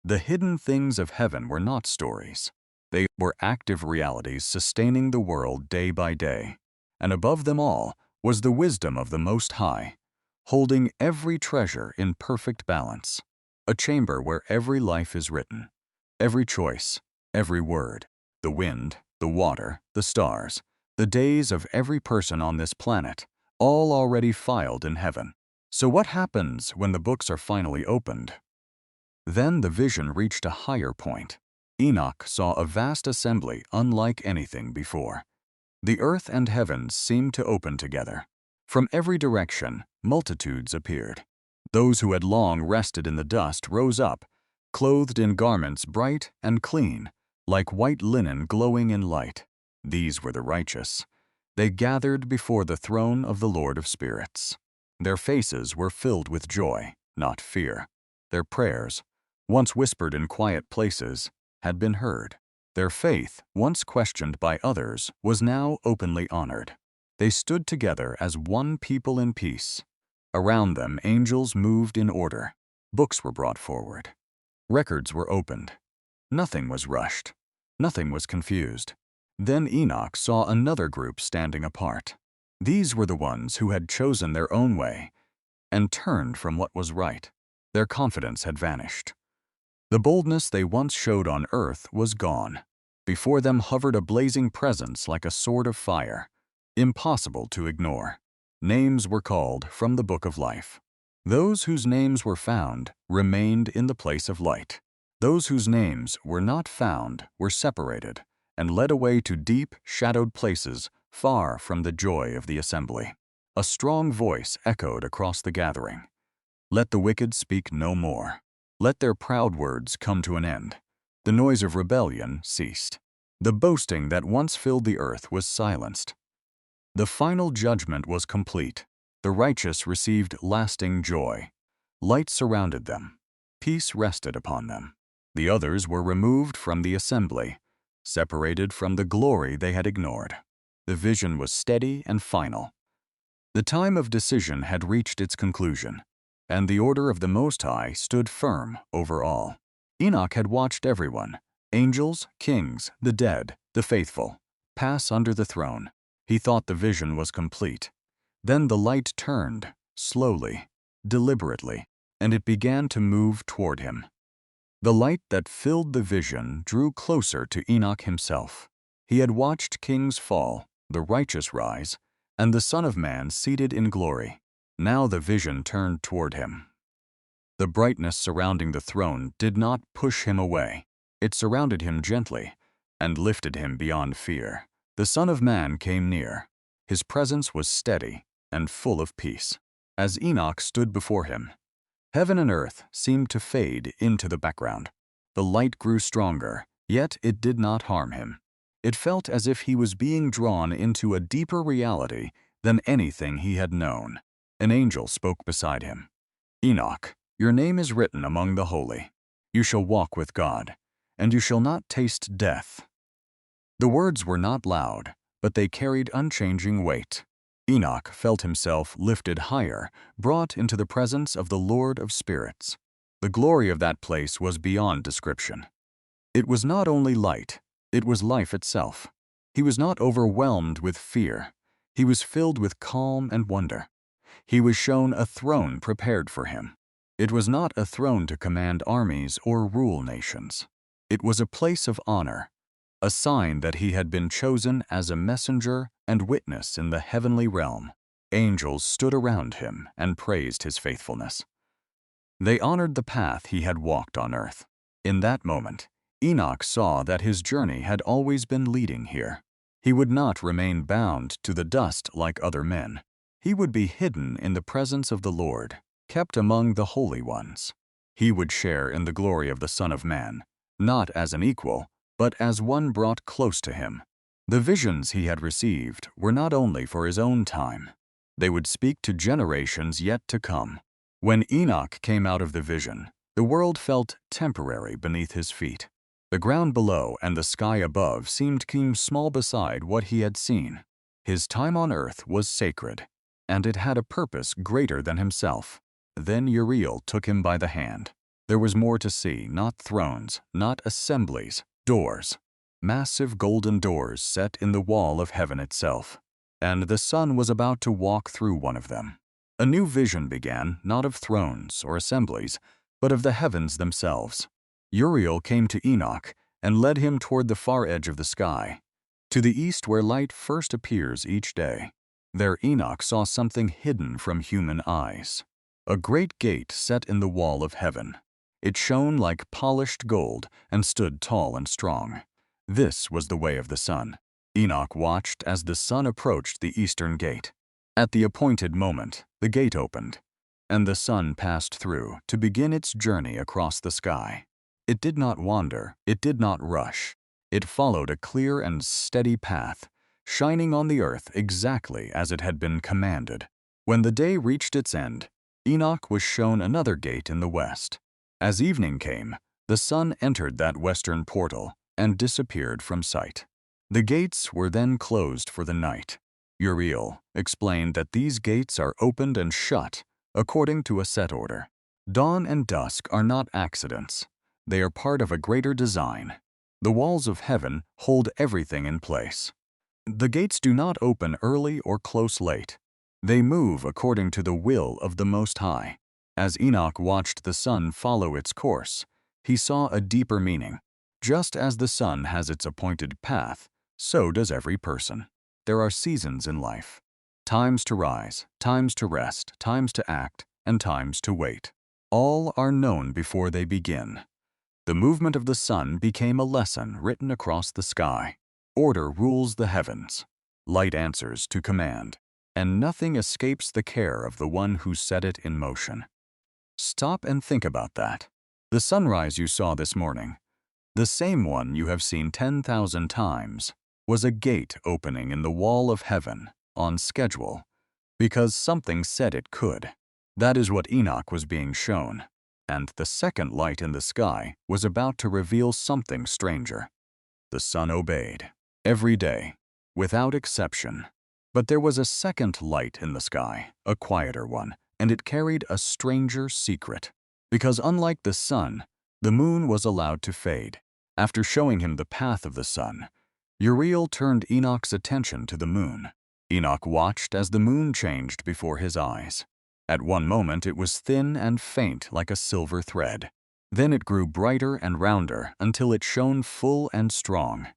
S1: The hidden things of heaven were not stories. They were active realities sustaining the world day by day. And above them all was the wisdom of the Most High, holding every treasure in perfect balance. A chamber where every life is written, every choice, every word, the wind, the water, the stars, the days of every person on this planet, all already filed in heaven. So what happens when the books are finally opened? Then the vision reached a higher point. Enoch saw a vast assembly unlike anything before. The earth and heavens seemed to open together. From every direction, multitudes appeared. Those who had long rested in the dust rose up, clothed in garments bright and clean, like white linen glowing in light. These were the righteous. They gathered before the throne of the Lord of Spirits. Their faces were filled with joy, not fear. Their prayers, once whispered in quiet places, had been heard. Their faith, once questioned by others, was now openly honored. They stood together as one people in peace. Around them, angels moved in order. Books were brought forward. Records were opened. Nothing was rushed. Nothing was confused. Then Enoch saw another group standing apart. These were the ones who had chosen their own way and turned from what was right. Their confidence had vanished. The boldness they once showed on earth was gone. Before them hovered a blazing presence like a sword of fire, impossible to ignore. Names were called from the book of life. Those whose names were found remained in the place of light. Those whose names were not found were separated and led away to deep, shadowed places far from the joy of the assembly. A strong voice echoed across the gathering. Let the wicked speak no more. Let their proud words come to an end. The noise of rebellion ceased. The boasting that once filled the earth was silenced. The final judgment was complete. The righteous received lasting joy. Light surrounded them. Peace rested upon them. The others were removed from the assembly, separated from the glory they had ignored. The vision was steady and final. The time of decision had reached its conclusion, and the order of the Most High stood firm over all. Enoch had watched everyone, angels, kings, the dead, the faithful, pass under the throne. He thought the vision was complete. Then the light turned, slowly, deliberately, and it began to move toward him. The light that filled the vision drew closer to Enoch himself. He had watched kings fall, the righteous rise, and the Son of Man seated in glory. Now the vision turned toward him. The brightness surrounding the throne did not push him away. It surrounded him gently and lifted him beyond fear. The Son of Man came near. His presence was steady and full of peace. As Enoch stood before him, heaven and earth seemed to fade into the background. The light grew stronger, yet it did not harm him. It felt as if he was being drawn into a deeper reality than anything he had known. An angel spoke beside him. Enoch, your name is written among the holy. You shall walk with God, and you shall not taste death. The words were not loud, but they carried unchanging weight. Enoch felt himself lifted higher, brought into the presence of the Lord of spirits. The glory of that place was beyond description. It was not only light, it was life itself. He was not overwhelmed with fear. He was filled with calm and wonder. He was shown a throne prepared for him. It was not a throne to command armies or rule nations. It was a place of honor, a sign that he had been chosen as a messenger and witness in the heavenly realm. Angels stood around him and praised his faithfulness. They honored the path he had walked on earth. In that moment, Enoch saw that his journey had always been leading here. He would not remain bound to the dust like other men. He would be hidden in the presence of the Lord, kept among the holy ones. He would share in the glory of the Son of Man, not as an equal, but as one brought close to him. The visions he had received were not only for his own time. They would speak to generations yet to come. When Enoch came out of the vision, the world felt temporary beneath his feet. The ground below and the sky above seemed small beside what he had seen. His time on earth was sacred, and it had a purpose greater than himself. Then Uriel took him by the hand. There was more to see, not thrones, not assemblies, doors. Massive golden doors set in the wall of heaven itself. And the Son was about to walk through one of them. A new vision began, not of thrones or assemblies, but of the heavens themselves. Uriel came to Enoch and led him toward the far edge of the sky, to the east where light first appears each day. There Enoch saw something hidden from human eyes. A great gate set in the wall of heaven. It shone like polished gold and stood tall and strong. This was the way of the sun. Enoch watched as the sun approached the eastern gate. At the appointed moment, the gate opened, and the sun passed through to begin its journey across the sky. It did not wander, it did not rush. It followed a clear and steady path, shining on the earth exactly as it had been commanded. When the day reached its end, Enoch was shown another gate in the west. As evening came, the sun entered that western portal and disappeared from sight. The gates were then closed for the night. Uriel explained that these gates are opened and shut according to a set order. Dawn and dusk are not accidents. They are part of a greater design. The walls of heaven hold everything in place. The gates do not open early or close late. They move according to the will of the Most High. As Enoch watched the sun follow its course, he saw a deeper meaning. Just as the sun has its appointed path, so does every person. There are seasons in life. Times to rise, times to rest, times to act, and times to wait. All are known before they begin. The movement of the sun became a lesson written across the sky. Order rules the heavens. Light answers to command, and nothing escapes the care of the one who set it in motion. Stop and think about that. The sunrise you saw this morning, the same one you have seen 10,000 times, was a gate opening in the wall of heaven, on schedule, because something said it could. That is what Enoch was being shown, and the second light in the sky was about to reveal something stranger. The sun obeyed, every day, without exception. But there was a second light in the sky, a quieter one, and it carried a stranger secret. Because unlike the sun, the moon was allowed to fade. After showing him the path of the sun, Uriel turned Enoch's attention to the moon. Enoch watched as the moon changed before his eyes. At one moment it was thin and faint like a silver thread. Then it grew brighter and rounder until it shone full and strong.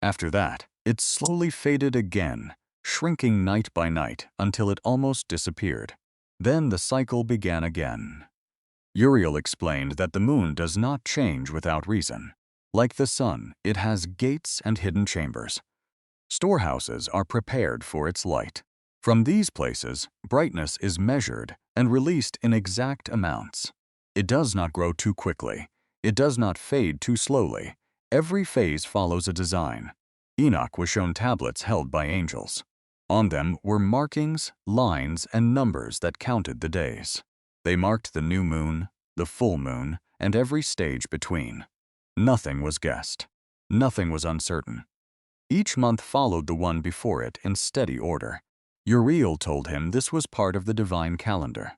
S1: After that, it slowly faded again, shrinking night by night until it almost disappeared. Then the cycle began again. Uriel explained that the moon does not change without reason. Like the sun, it has gates and hidden chambers. Storehouses are prepared for its light. From these places, brightness is measured and released in exact amounts. It does not grow too quickly. It does not fade too slowly. Every phase follows a design. Enoch was shown tablets held by angels. On them were markings, lines, and numbers that counted the days. They marked the new moon, the full moon, and every stage between. Nothing was guessed. Nothing was uncertain. Each month followed the one before it in steady order. Uriel told him this was part of the divine calendar.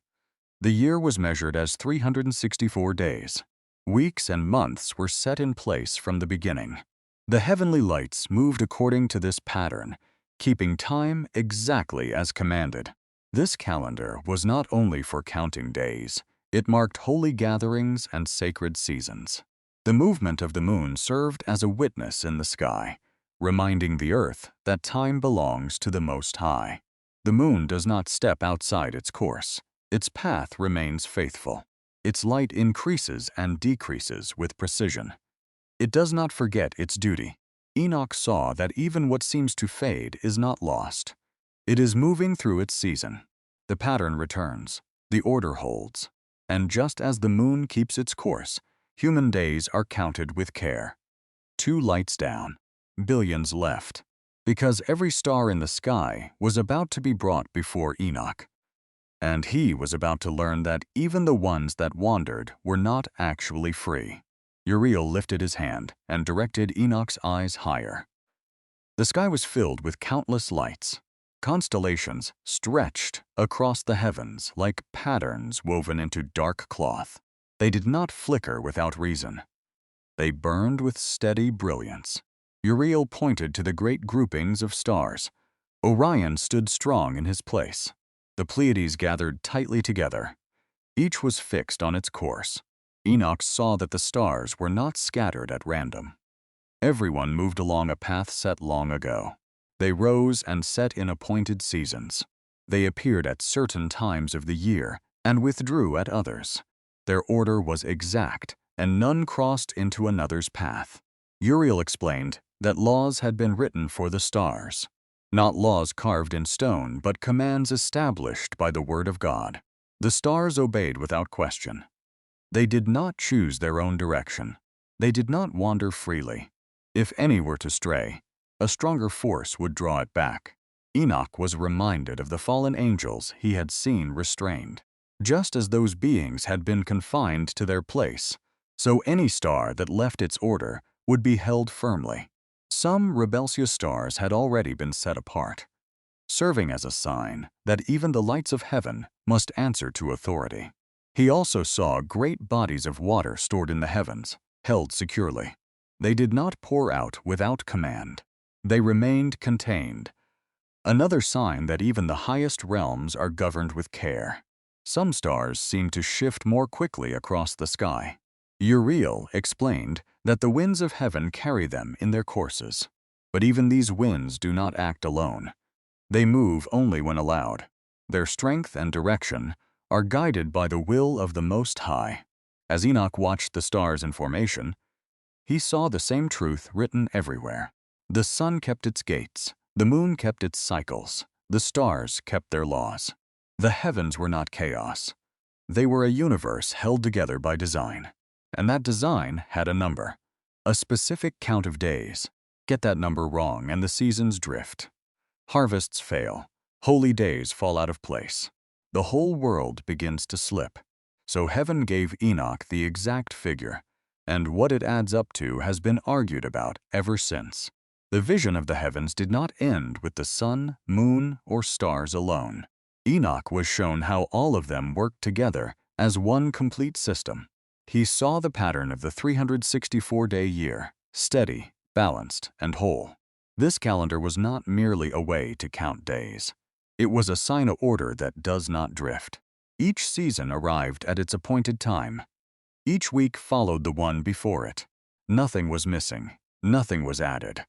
S1: The year was measured as 364 days. Weeks and months were set in place from the beginning. The heavenly lights moved according to this pattern, keeping time exactly as commanded. This calendar was not only for counting days, it marked holy gatherings and sacred seasons. The movement of the moon served as a witness in the sky, reminding the earth that time belongs to the Most High. The moon does not step outside its course. Its path remains faithful. Its light increases and decreases with precision. It does not forget its duty. Enoch saw that even what seems to fade is not lost. It is moving through its season. The pattern returns. The order holds. And just as the moon keeps its course, human days are counted with care. 2 lights down, billions left, because every star in the sky was about to be brought before Enoch. And he was about to learn that even the ones that wandered were not actually free. Uriel lifted his hand and directed Enoch's eyes higher. The sky was filled with countless lights. Constellations stretched across the heavens like patterns woven into dark cloth. They did not flicker without reason. They burned with steady brilliance. Uriel pointed to the great groupings of stars. Orion stood strong in his place. The Pleiades gathered tightly together. Each was fixed on its course. Enoch saw that the stars were not scattered at random. Everyone moved along a path set long ago. They rose and set in appointed seasons. They appeared at certain times of the year and withdrew at others. Their order was exact, and none crossed into another's path. Uriel explained that laws had been written for the stars. Not laws carved in stone, but commands established by the word of God. The stars obeyed without question. They did not choose their own direction. They did not wander freely. If any were to stray, a stronger force would draw it back. Enoch was reminded of the fallen angels he had seen restrained. Just as those beings had been confined to their place, so any star that left its order would be held firmly. Some rebellious stars had already been set apart, serving as a sign that even the lights of heaven must answer to authority. He also saw great bodies of water stored in the heavens, held securely. They did not pour out without command. They remained contained. Another sign that even the highest realms are governed with care. Some stars seem to shift more quickly across the sky. Uriel explained that the winds of heaven carry them in their courses. But even these winds do not act alone. They move only when allowed. Their strength and direction are guided by the will of the Most High. As Enoch watched the stars in formation, he saw the same truth written everywhere. The sun kept its gates. The moon kept its cycles. The stars kept their laws. The heavens were not chaos. They were a universe held together by design. And that design had a number, a specific count of days. Get that number wrong and the seasons drift. Harvests fail. Holy days fall out of place. The whole world begins to slip. So heaven gave Enoch the exact figure, and what it adds up to has been argued about ever since. The vision of the heavens did not end with the sun, moon, or stars alone. Enoch was shown how all of them worked together as one complete system. He saw the pattern of the 364-day year, steady, balanced, and whole. This calendar was not merely a way to count days. It was a sign of order that does not drift. Each season arrived at its appointed time. Each week followed the one before it. Nothing was missing. Nothing was added.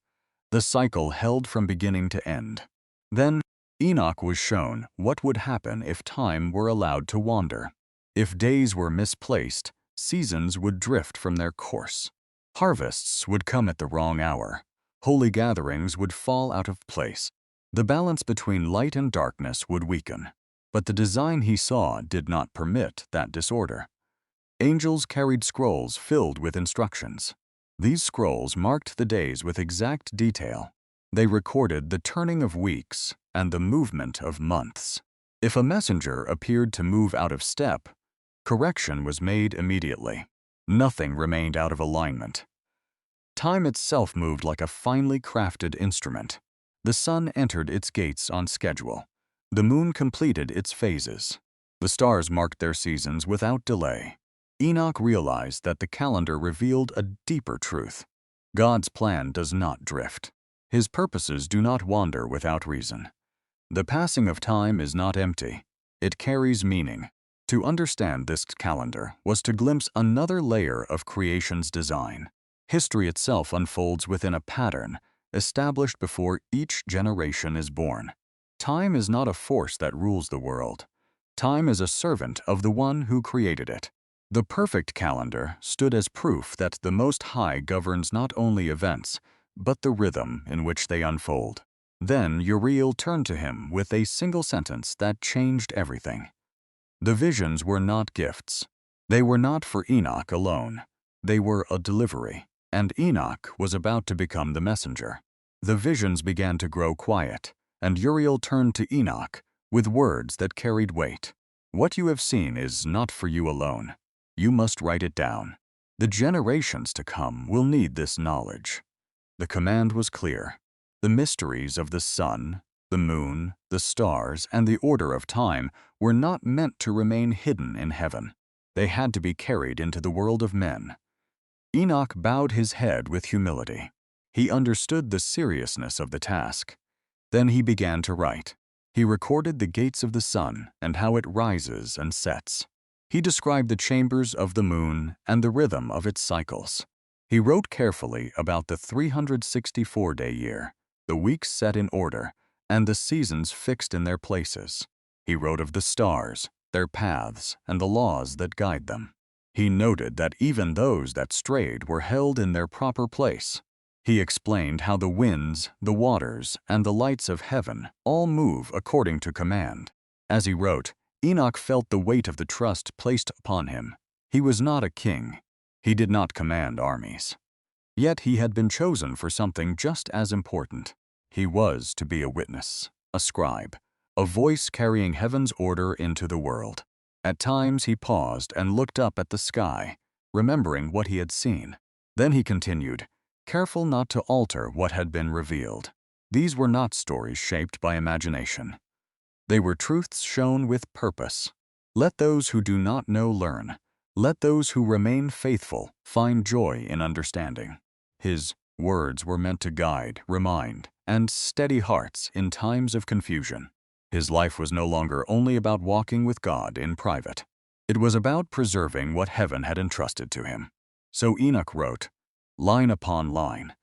S1: The cycle held from beginning to end. Then, Enoch was shown what would happen if time were allowed to wander. If days were misplaced, seasons would drift from their course. Harvests would come at the wrong hour. Holy gatherings would fall out of place. The balance between light and darkness would weaken. But the design he saw did not permit that disorder. Angels carried scrolls filled with instructions. These scrolls marked the days with exact detail. They recorded the turning of weeks and the movement of months. If a messenger appeared to move out of step, correction was made immediately. Nothing remained out of alignment. Time itself moved like a finely crafted instrument. The sun entered its gates on schedule. The moon completed its phases. The stars marked their seasons without delay. Enoch realized that the calendar revealed a deeper truth. God's plan does not drift. His purposes do not wander without reason. The passing of time is not empty. It carries meaning. To understand this calendar was to glimpse another layer of creation's design. History itself unfolds within a pattern established before each generation is born. Time is not a force that rules the world. Time is a servant of the one who created it. The perfect calendar stood as proof that the Most High governs not only events, but the rhythm in which they unfold. Then Uriel turned to him with a single sentence that changed everything. The visions were not gifts. They were not for Enoch alone. They were a delivery, and Enoch was about to become the messenger. The visions began to grow quiet, and Uriel turned to Enoch with words that carried weight. What you have seen is not for you alone. You must write it down. The generations to come will need this knowledge. The command was clear. The mysteries of the sun, the moon, the stars, and the order of time were not meant to remain hidden in heaven. They had to be carried into the world of men. Enoch bowed his head with humility. He understood the seriousness of the task. Then he began to write. He recorded the gates of the sun and how it rises and sets. He described the chambers of the moon and the rhythm of its cycles. He wrote carefully about the 364-day year, the weeks set in order, and the seasons fixed in their places. He wrote of the stars, their paths, and the laws that guide them. He noted that even those that strayed were held in their proper place. He explained how the winds, the waters, and the lights of heaven all move according to command. As he wrote, Enoch felt the weight of the trust placed upon him. He was not a king. He did not command armies. Yet he had been chosen for something just as important. He was to be a witness, a scribe, a voice carrying heaven's order into the world. At times he paused and looked up at the sky, remembering what he had seen. Then he continued, careful not to alter what had been revealed. These were not stories shaped by imagination. They were truths shown with purpose. Let those who do not know learn. Let those who remain faithful find joy in understanding. His words were meant to guide, remind, and steady hearts in times of confusion. His life was no longer only about walking with God in private. It was about preserving what heaven had entrusted to him. So Enoch wrote, line upon line,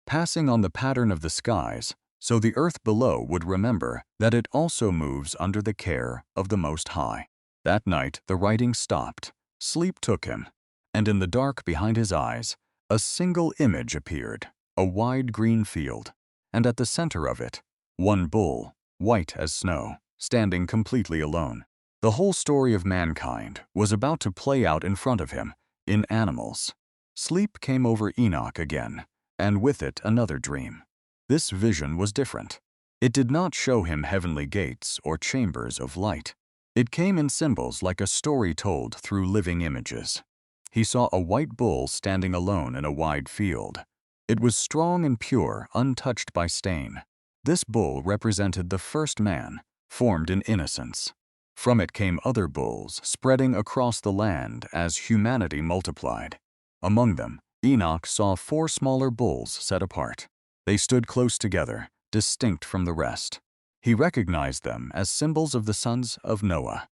S1: passing on the pattern of the skies, so the earth below would remember that it also moves under the care of the Most High. That night the writing stopped. Sleep took him, and in the dark behind his eyes, a single image appeared, a wide green field, and at the center of it, One bull, white as snow, standing completely alone. The whole story of mankind was about to play out in front of him, in animals. Sleep came over Enoch again, and with it another dream. This vision was different. It did not show him heavenly gates or chambers of light. It came in symbols like a story told through living images. He saw a white bull standing alone in a wide field. It was strong and pure, untouched by stain. This bull represented the first man, formed in innocence. From it came other bulls, spreading across the land as humanity multiplied. Among them, Enoch saw 4 smaller bulls set apart. They stood close together, distinct from the rest. He recognized them as symbols of the sons of Noah.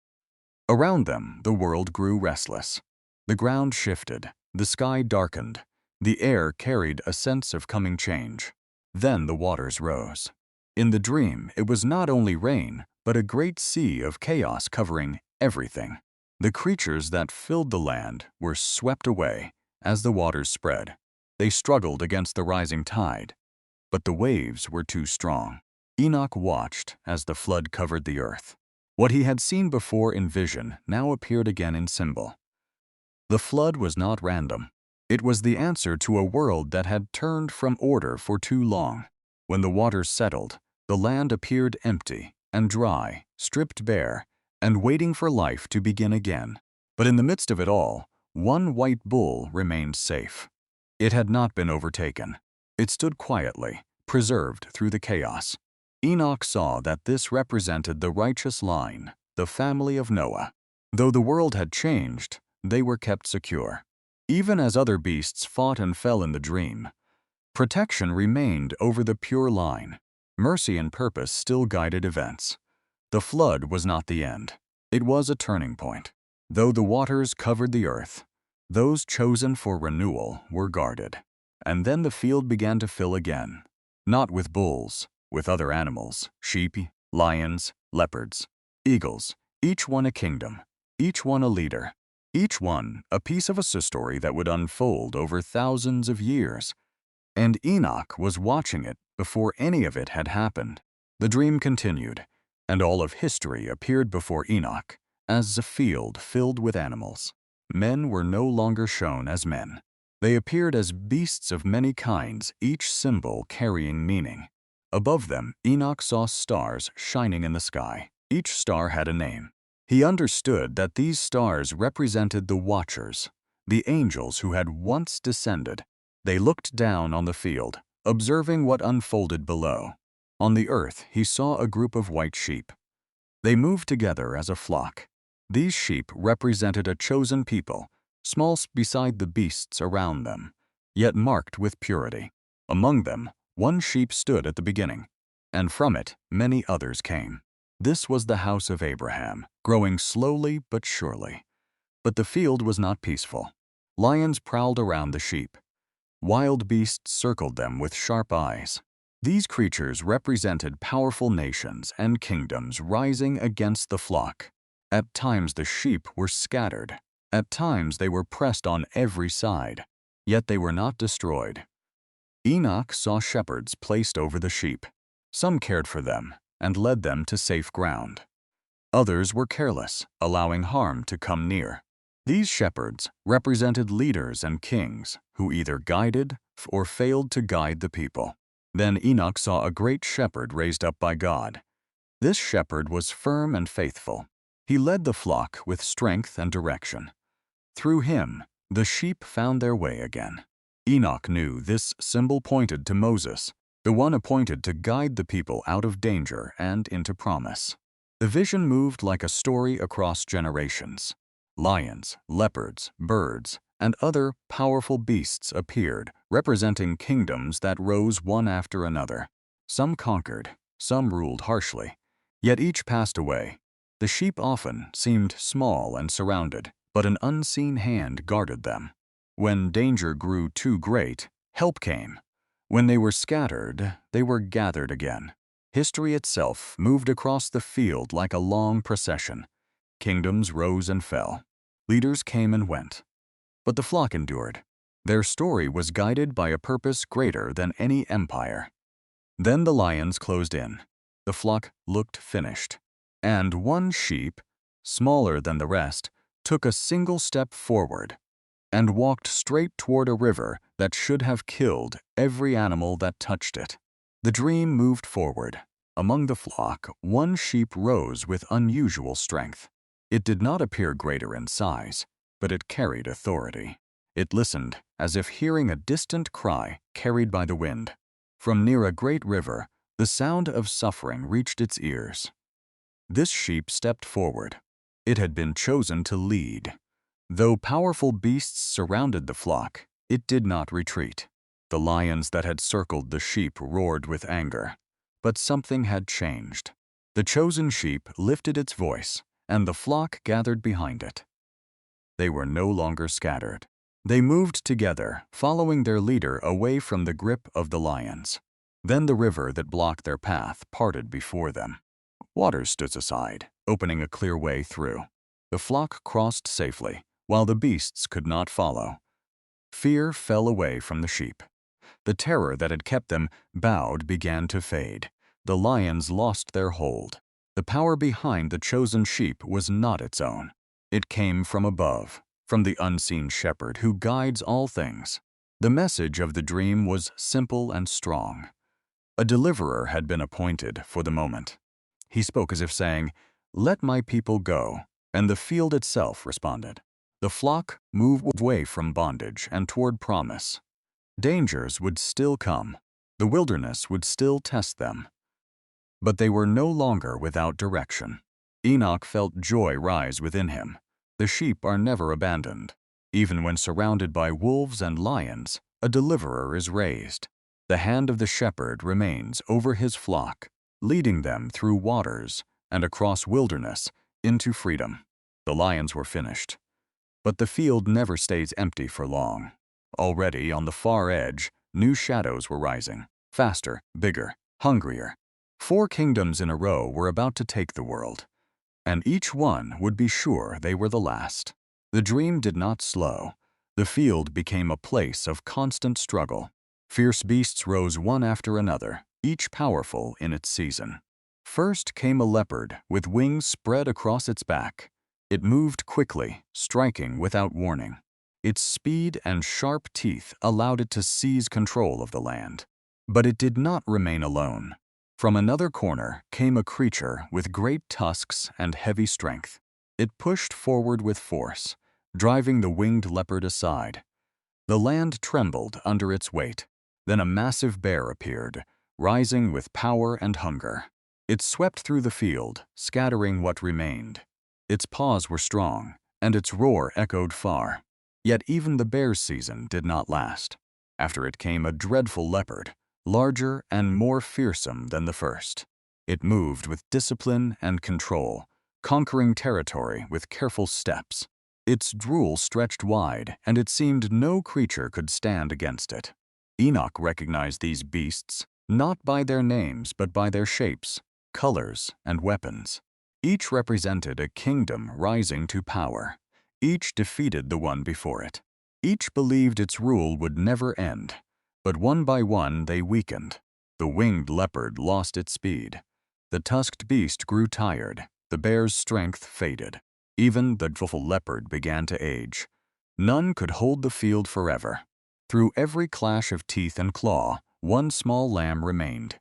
S1: Around them, the world grew restless. The ground shifted, the sky darkened, the air carried a sense of coming change. Then the waters rose. In the dream, it was not only rain, but a great sea of chaos covering everything. The creatures that filled the land were swept away as the waters spread. They struggled against the rising tide, but the waves were too strong. Enoch watched as the flood covered the earth. What he had seen before in vision now appeared again in symbol. The flood was not random. It was the answer to a world that had turned from order for too long. When the waters settled, the land appeared empty and dry, stripped bare, and waiting for life to begin again. But in the midst of it all, one white bull remained safe. It had not been overtaken. It stood quietly, preserved through the chaos. Enoch saw that this represented the righteous line, the family of Noah. Though the world had changed, they were kept secure. Even as other beasts fought and fell in the dream, protection remained over the pure line. Mercy and purpose still guided events. The flood was not the end. It was a turning point. Though the waters covered the earth, those chosen for renewal were guarded. And then the field began to fill again, not with bulls, with other animals, sheep, lions, leopards, eagles, each one a kingdom, each one a leader, each one a piece of a story that would unfold over thousands of years. And Enoch was watching it before any of it had happened. The dream continued, and all of history appeared before Enoch as a field filled with animals. Men were no longer shown as men. They appeared as beasts of many kinds, each symbol carrying meaning. Above them, Enoch saw stars shining in the sky. Each star had a name. He understood that these stars represented the Watchers, the angels who had once descended. They looked down on the field, observing what unfolded below. On the earth, he saw a group of white sheep. They moved together as a flock. These sheep represented a chosen people, small beside the beasts around them, yet marked with purity. Among them, one sheep stood at the beginning, and from it many others came. This was the house of Abraham, growing slowly but surely. But the field was not peaceful. Lions prowled around the sheep. Wild beasts circled them with sharp eyes. These creatures represented powerful nations and kingdoms rising against the flock. At times the sheep were scattered. At times they were pressed on every side, yet they were not destroyed. Enoch saw shepherds placed over the sheep. Some cared for them and led them to safe ground. Others were careless, allowing harm to come near. These shepherds represented leaders and kings who either guided or failed to guide the people. Then Enoch saw a great shepherd raised up by God. This shepherd was firm and faithful. He led the flock with strength and direction. Through him, the sheep found their way again. Enoch knew this symbol pointed to Moses, the one appointed to guide the people out of danger and into promise. The vision moved like a story across generations. Lions, leopards, birds, and other powerful beasts appeared, representing kingdoms that rose one after another. Some conquered, some ruled harshly, yet each passed away. The sheep often seemed small and surrounded, but an unseen hand guarded them. When danger grew too great, help came. When they were scattered, they were gathered again. History itself moved across the field like a long procession. Kingdoms rose and fell. Leaders came and went. But the flock endured. Their story was guided by a purpose greater than any empire. Then the lions closed in. The flock looked finished. And one sheep, smaller than the rest, took a single step forward and walked straight toward a river that should have killed every animal that touched it. The dream moved forward. Among the flock, one sheep rose with unusual strength. It did not appear greater in size, but it carried authority. It listened, as if hearing a distant cry carried by the wind. From near a great river, the sound of suffering reached its ears. This sheep stepped forward. It had been chosen to lead. Though powerful beasts surrounded the flock, it did not retreat. The lions that had circled the sheep roared with anger. But something had changed. The chosen sheep lifted its voice, and the flock gathered behind it. They were no longer scattered. They moved together, following their leader away from the grip of the lions. Then the river that blocked their path parted before them. Water stood aside, opening a clear way through. The flock crossed safely, while the beasts could not follow. Fear fell away from the sheep. The terror that had kept them bowed began to fade. The lions lost their hold. The power behind the chosen sheep was not its own. It came from above, from the unseen shepherd who guides all things. The message of the dream was simple and strong. A deliverer had been appointed for the moment. He spoke as if saying, "Let my people go," and the field itself responded. The flock moved away from bondage and toward promise. Dangers would still come. The wilderness would still test them. But they were no longer without direction. Enoch felt joy rise within him. The sheep are never abandoned. Even when surrounded by wolves and lions, a deliverer is raised. The hand of the shepherd remains over his flock, leading them through waters and across wilderness into freedom. The lions were finished. But the field never stays empty for long. Already on the far edge, new shadows were rising, faster, bigger, hungrier. 4 kingdoms in a row were about to take the world, and each one would be sure they were the last. The dream did not slow. The field became a place of constant struggle. Fierce beasts rose one after another, each powerful in its season. First came a leopard with wings spread across its back. It moved quickly, striking without warning. Its speed and sharp teeth allowed it to seize control of the land. But it did not remain alone. From another corner came a creature with great tusks and heavy strength. It pushed forward with force, driving the winged leopard aside. The land trembled under its weight. Then a massive bear appeared, rising with power and hunger. It swept through the field, scattering what remained. Its paws were strong, and its roar echoed far. Yet even the bear's season did not last. After it came a dreadful leopard, larger and more fearsome than the first. It moved with discipline and control, conquering territory with careful steps. Its drool stretched wide, and it seemed no creature could stand against it. Enoch recognized these beasts, not by their names but by their shapes, colors, and weapons. Each represented a kingdom rising to power. Each defeated the one before it. Each believed its rule would never end. But one by one they weakened. The winged leopard lost its speed. The tusked beast grew tired. The bear's strength faded. Even the dreadful leopard began to age. None could hold the field forever. Through every clash of teeth and claw, one small lamb remained.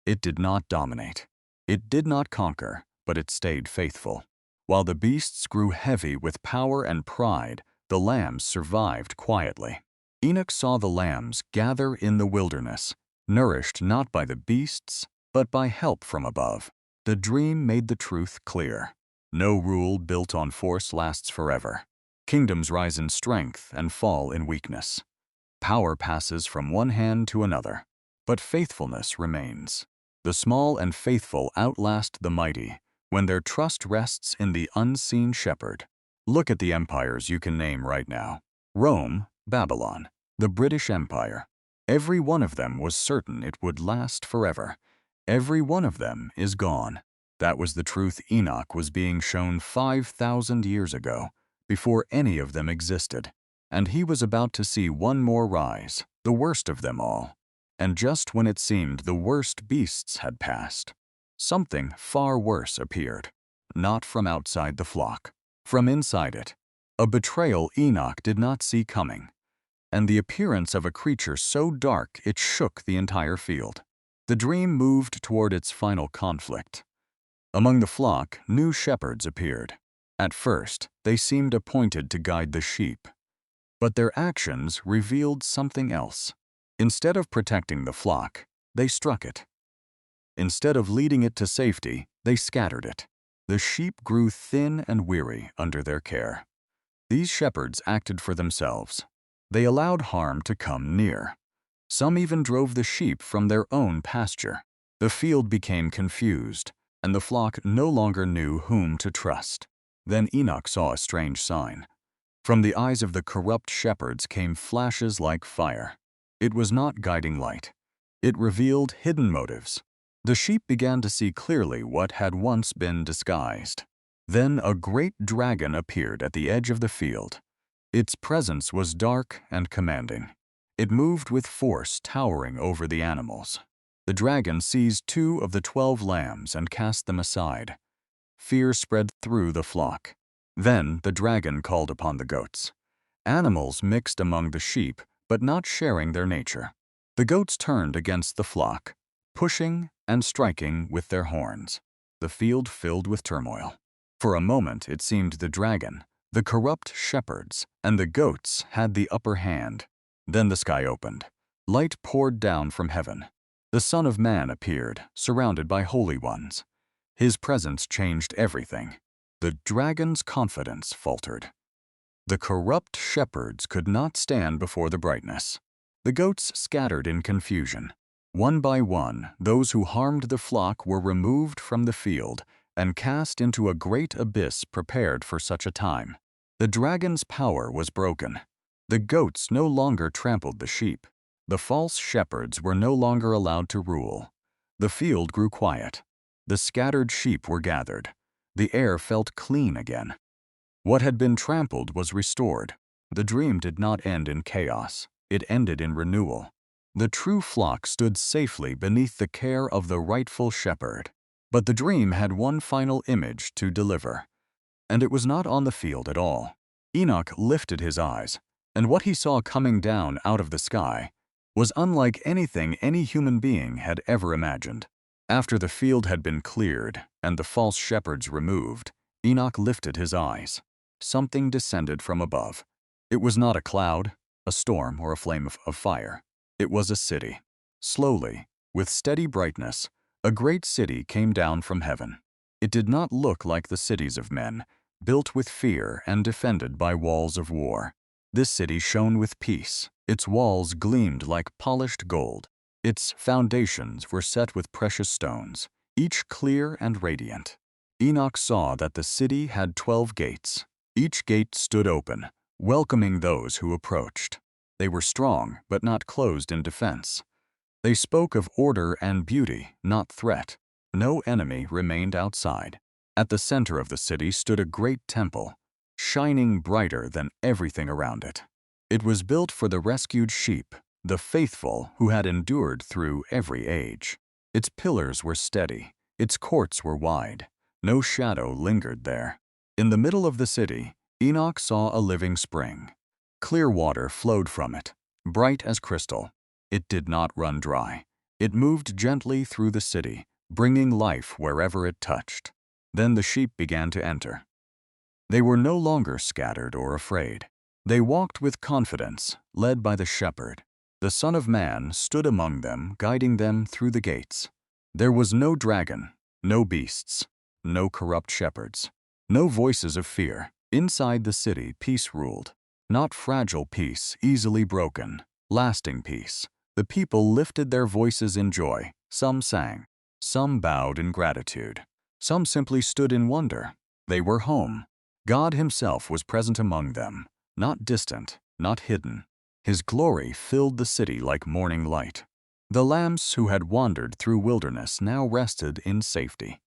S1: It did not dominate. It did not conquer, but it stayed faithful. While the beasts grew heavy with power and pride, the lambs survived quietly. Enoch saw the lambs gather in the wilderness, nourished not by the beasts, but by help from above. The dream made the truth clear. No rule built on force lasts forever. Kingdoms rise in strength and fall in weakness. Power passes from one hand to another, but faithfulness remains. The small and faithful outlast the mighty when their trust rests in the unseen shepherd. Look at the empires you can name right now. Rome, Babylon, the British Empire. Every one of them was certain it would last forever. Every one of them is gone. That was the truth Enoch was being shown 5,000 years ago, before any of them existed. And he was about to see one more rise, the worst of them all. And just when it seemed the worst beasts had passed, something far worse appeared, not from outside the flock, from inside it. A betrayal Enoch did not see coming, and the appearance of a creature so dark it shook the entire field. The dream moved toward its final conflict. Among the flock, new shepherds appeared. At first, they seemed appointed to guide the sheep, but their actions revealed something else. Instead of protecting the flock, they struck it. Instead of leading it to safety, they scattered it. The sheep grew thin and weary under their care. These shepherds acted for themselves. They allowed harm to come near. Some even drove the sheep from their own pasture. The field became confused, and the flock no longer knew whom to trust. Then Enoch saw a strange sign. From the eyes of the corrupt shepherds came flashes like fire. It was not guiding light. It revealed hidden motives. The sheep began to see clearly what had once been disguised. Then a great dragon appeared at the edge of the field. Its presence was dark and commanding. It moved with force, towering over the animals. The dragon seized 2 of the 12 lambs and cast them aside. Fear spread through the flock. Then the dragon called upon the goats. Animals mixed among the sheep, but not sharing their nature. The goats turned against the flock, pushing and striking with their horns. The field filled with turmoil. For a moment it seemed the dragon, the corrupt shepherds, and the goats had the upper hand. Then the sky opened. Light poured down from heaven. The Son of Man appeared, surrounded by holy ones. His presence changed everything. The dragon's confidence faltered. The corrupt shepherds could not stand before the brightness. The goats scattered in confusion. One by one, those who harmed the flock were removed from the field and cast into a great abyss prepared for such a time. The dragon's power was broken. The goats no longer trampled the sheep. The false shepherds were no longer allowed to rule. The field grew quiet. The scattered sheep were gathered. The air felt clean again. What had been trampled was restored. The dream did not end in chaos. It ended in renewal. The true flock stood safely beneath the care of the rightful shepherd. But the dream had one final image to deliver, and it was not on the field at all. Enoch lifted his eyes, and what he saw coming down out of the sky was unlike anything any human being had ever imagined. After the field had been cleared and the false shepherds removed, Enoch lifted his eyes. Something descended from above. It was not a cloud, a storm, or a flame of fire. It was a city. Slowly, with steady brightness, a great city came down from heaven. It did not look like the cities of men, built with fear and defended by walls of war. This city shone with peace. Its walls gleamed like polished gold. Its foundations were set with precious stones, each clear and radiant. Enoch saw that the city had 12 gates. Each gate stood open, welcoming those who approached. They were strong, but not closed in defense. They spoke of order and beauty, not threat. No enemy remained outside. At the center of the city stood a great temple, shining brighter than everything around it. It was built for the rescued sheep, the faithful who had endured through every age. Its pillars were steady. Its courts were wide. No shadow lingered there. In the middle of the city, Enoch saw a living spring. Clear water flowed from it, bright as crystal. It did not run dry. It moved gently through the city, bringing life wherever it touched. Then the sheep began to enter. They were no longer scattered or afraid. They walked with confidence, led by the shepherd. The Son of Man stood among them, guiding them through the gates. There was no dragon, no beasts, no corrupt shepherds, no voices of fear. Inside the city, peace ruled. Not fragile peace, easily broken, lasting peace. The people lifted their voices in joy. Some sang. Some bowed in gratitude. Some simply stood in wonder. They were home. God Himself was present among them, not distant, not hidden. His glory filled the city like morning light. The lambs who had wandered through wilderness now rested in safety.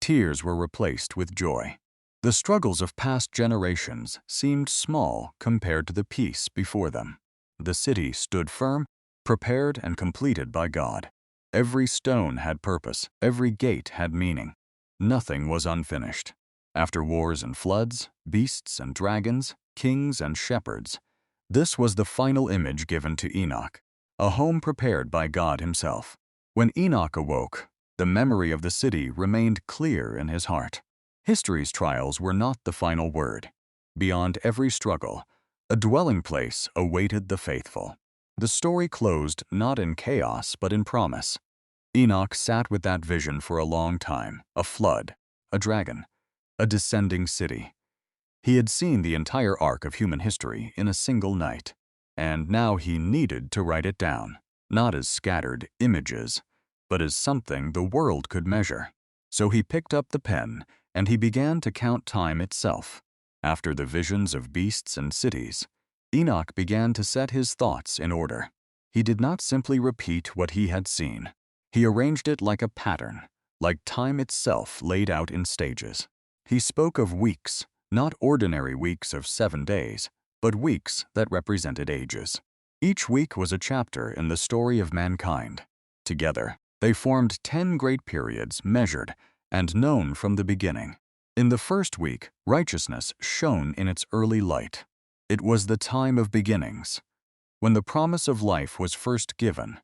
S1: Tears were replaced with joy. The struggles of past generations seemed small compared to the peace before them. The city stood firm, prepared and completed by God. Every stone had purpose, every gate had meaning. Nothing was unfinished. After wars and floods, beasts and dragons, kings and shepherds, this was the final image given to Enoch, a home prepared by God himself. When Enoch awoke, the memory of the city remained clear in his heart. History's trials were not the final word. Beyond every struggle, a dwelling place awaited the faithful. The story closed not in chaos but in promise. Enoch sat with that vision for a long time, a flood, a dragon, a descending city. He had seen the entire arc of human history in a single night, and now he needed to write it down, not as scattered images, but as something the world could measure. So he picked up the pen and he began to count time itself. After the visions of beasts and cities, Enoch began to set his thoughts in order. He did not simply repeat what he had seen. He arranged it like a pattern, like time itself laid out in stages. He spoke of weeks, not ordinary weeks of 7 days, but weeks that represented ages. Each week was a chapter in the story of mankind. Together, they formed 10 great periods measured and known from the beginning. In the first week, righteousness shone in its early light. It was the time of beginnings, when the promise of life was first given,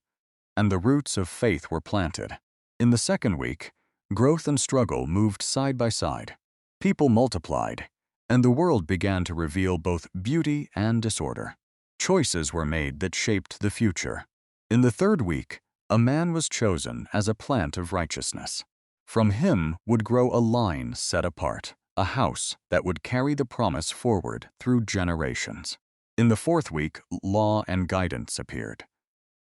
S1: and the roots of faith were planted. In the second week, growth and struggle moved side by side. People multiplied, and the world began to reveal both beauty and disorder. Choices were made that shaped the future. In the third week, a man was chosen as a plant of righteousness. From him would grow a line set apart, a house that would carry the promise forward through generations. In the fourth week, law and guidance appeared.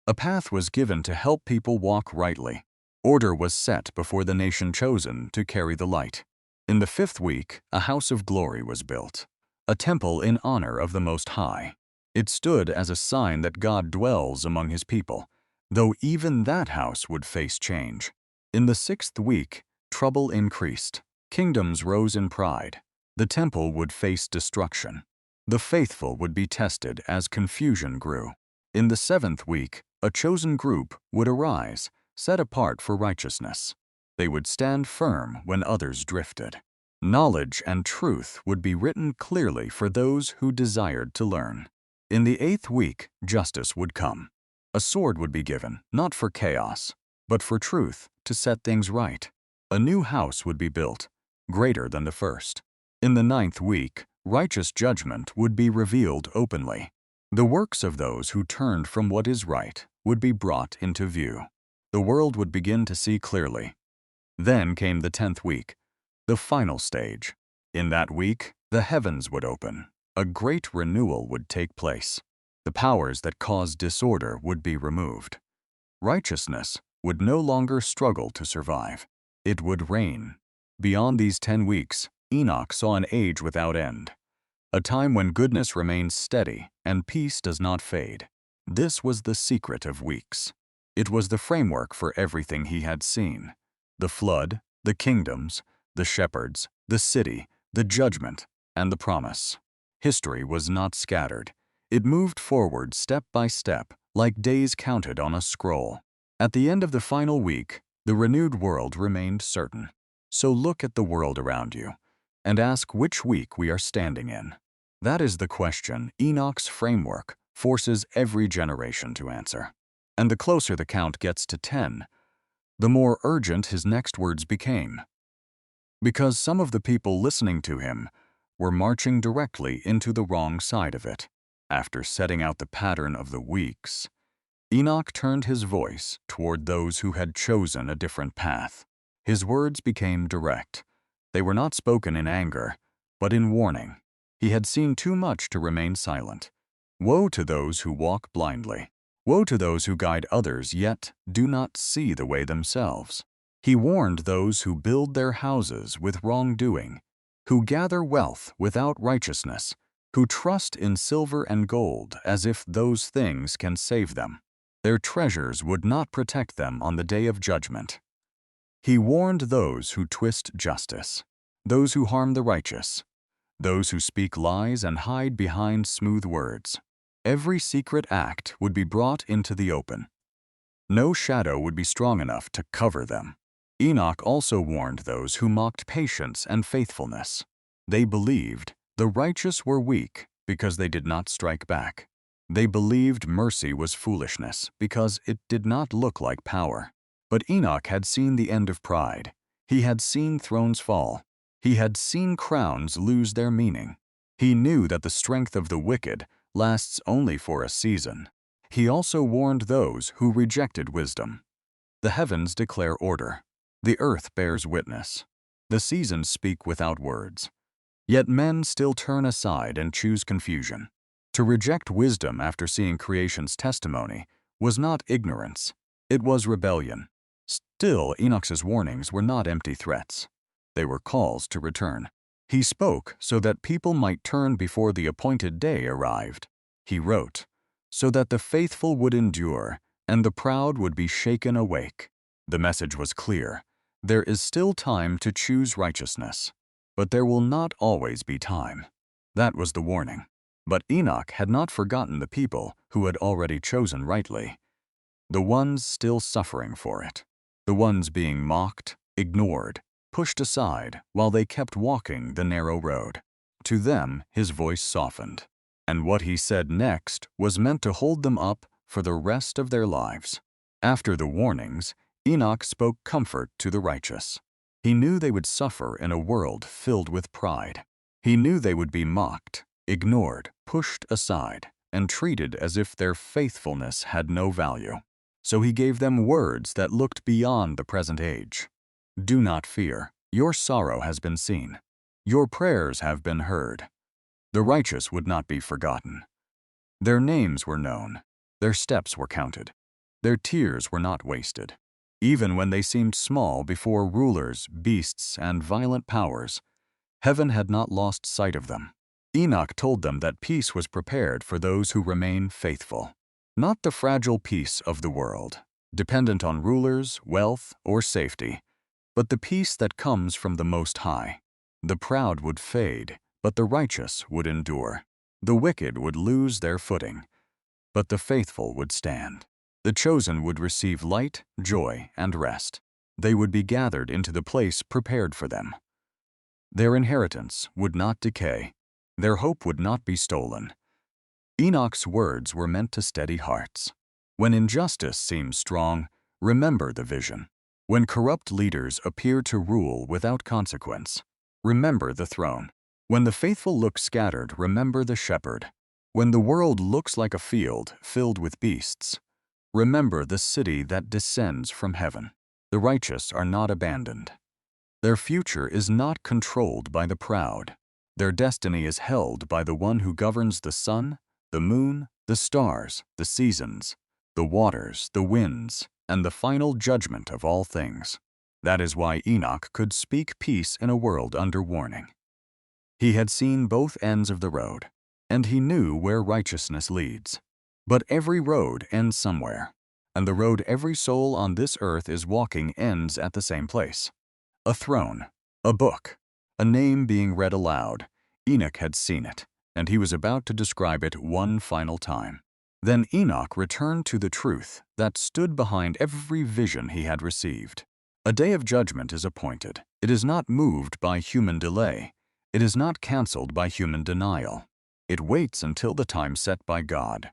S1: A path was given to help people walk rightly. Order was set before the nation chosen to carry the light. In the fifth week, a house of glory was built, a temple in honor of the Most High. It stood as a sign that God dwells among his people, though even that house would face change. In the sixth week, trouble increased. Kingdoms rose in pride. The temple would face destruction. The faithful would be tested as confusion grew. In the seventh week, a chosen group would arise, set apart for righteousness. They would stand firm when others drifted. Knowledge and truth would be written clearly for those who desired to learn. In the eighth week, justice would come. A sword would be given, not for chaos, but for truth, to set things right. A new house would be built, greater than the first. In the ninth week, righteous judgment would be revealed openly. The works of those who turned from what is right would be brought into view. The world would begin to see clearly. Then came the 10th week, the final stage. In that week, the heavens would open. A great renewal would take place. The powers that caused disorder would be removed. Righteousness would no longer struggle to survive. It would reign. Beyond these 10 weeks, Enoch saw an age without end, a time when goodness remains steady and peace does not fade. This was the secret of weeks. It was the framework for everything he had seen: the flood, the kingdoms, the shepherds, the city, the judgment, and the promise. History was not scattered. It moved forward step by step, like days counted on a scroll. At the end of the final week, the renewed world remained certain. So look at the world around you and ask which week we are standing in. That is the question Enoch's framework forces every generation to answer. And the closer the count gets to 10, the more urgent his next words became. Because some of the people listening to him were marching directly into the wrong side of it. After setting out the pattern of the weeks, Enoch turned his voice toward those who had chosen a different path. His words became direct. They were not spoken in anger, but in warning. He had seen too much to remain silent. Woe to those who walk blindly. Woe to those who guide others yet do not see the way themselves. He warned those who build their houses with wrongdoing, who gather wealth without righteousness, who trust in silver and gold as if those things can save them. Their treasures would not protect them on the day of judgment. He warned those who twist justice, those who harm the righteous, those who speak lies and hide behind smooth words. Every secret act would be brought into the open. No shadow would be strong enough to cover them. Enoch also warned those who mocked patience and faithfulness. They believed the righteous were weak because they did not strike back. They believed mercy was foolishness because it did not look like power. But Enoch had seen the end of pride. He had seen thrones fall. He had seen crowns lose their meaning. He knew that the strength of the wicked lasts only for a season. He also warned those who rejected wisdom. The heavens declare order. The earth bears witness. The seasons speak without words. Yet men still turn aside and choose confusion. To reject wisdom after seeing creation's testimony was not ignorance, it was rebellion. Still, Enoch's warnings were not empty threats. They were calls to return. He spoke so that people might turn before the appointed day arrived. He wrote, so that the faithful would endure and the proud would be shaken awake. The message was clear. There is still time to choose righteousness, but there will not always be time. That was the warning. But Enoch had not forgotten the people who had already chosen rightly. The ones still suffering for it. The ones being mocked, ignored, pushed aside while they kept walking the narrow road. To them, his voice softened, and what he said next was meant to hold them up for the rest of their lives. After the warnings, Enoch spoke comfort to the righteous. He knew they would suffer in a world filled with pride. He knew they would be mocked, ignored, pushed aside, and treated as if their faithfulness had no value. So he gave them words that looked beyond the present age. Do not fear. Your sorrow has been seen. Your prayers have been heard. The righteous would not be forgotten. Their names were known. Their steps were counted. Their tears were not wasted. Even when they seemed small before rulers, beasts, and violent powers, heaven had not lost sight of them. Enoch told them that peace was prepared for those who remain faithful. Not the fragile peace of the world, dependent on rulers, wealth, or safety, but the peace that comes from the Most High. The proud would fade, but the righteous would endure. The wicked would lose their footing, but the faithful would stand. The chosen would receive light, joy, and rest. They would be gathered into the place prepared for them. Their inheritance would not decay. Their hope would not be stolen. Enoch's words were meant to steady hearts. When injustice seems strong, remember the vision. When corrupt leaders appear to rule without consequence, remember the throne. When the faithful look scattered, remember the shepherd. When the world looks like a field filled with beasts, remember the city that descends from heaven. The righteous are not abandoned. Their future is not controlled by the proud. Their destiny is held by the one who governs the sun, the moon, the stars, the seasons, the waters, the winds, and the final judgment of all things. That is why Enoch could speak peace in a world under warning. He had seen both ends of the road, and he knew where righteousness leads. But every road ends somewhere, and the road every soul on this earth is walking ends at the same place. A throne, a book, a name being read aloud. Enoch had seen it, and he was about to describe it one final time. Then Enoch returned to the truth that stood behind every vision he had received. A day of judgment is appointed. It is not moved by human delay. It is not canceled by human denial. It waits until the time set by God.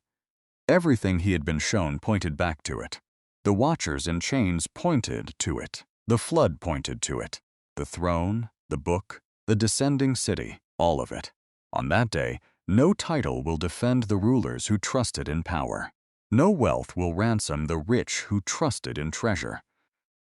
S1: Everything he had been shown pointed back to it. The watchers in chains pointed to it. The flood pointed to it. The throne, the book, the descending city, all of it. On that day, no title will defend the rulers who trusted in power. No wealth will ransom the rich who trusted in treasure.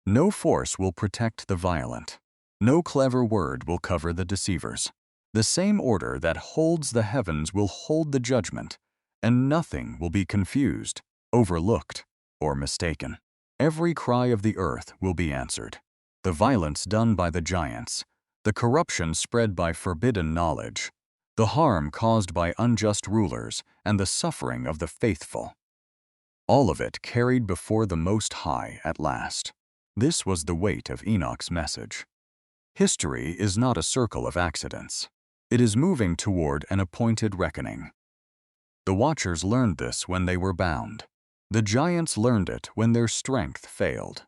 S1: No force will protect the violent. No clever word will cover the deceivers. The same order that holds the heavens will hold the judgment, and nothing will be confused, overlooked, or mistaken. Every cry of the earth will be answered. The violence done by the giants, the corruption spread by forbidden knowledge, the harm caused by unjust rulers, and the suffering of the faithful. All of it carried before the Most High at last. This was the weight of Enoch's message. History is not a circle of accidents. It is moving toward an appointed reckoning. The watchers learned this when they were bound. The giants learned it when their strength failed.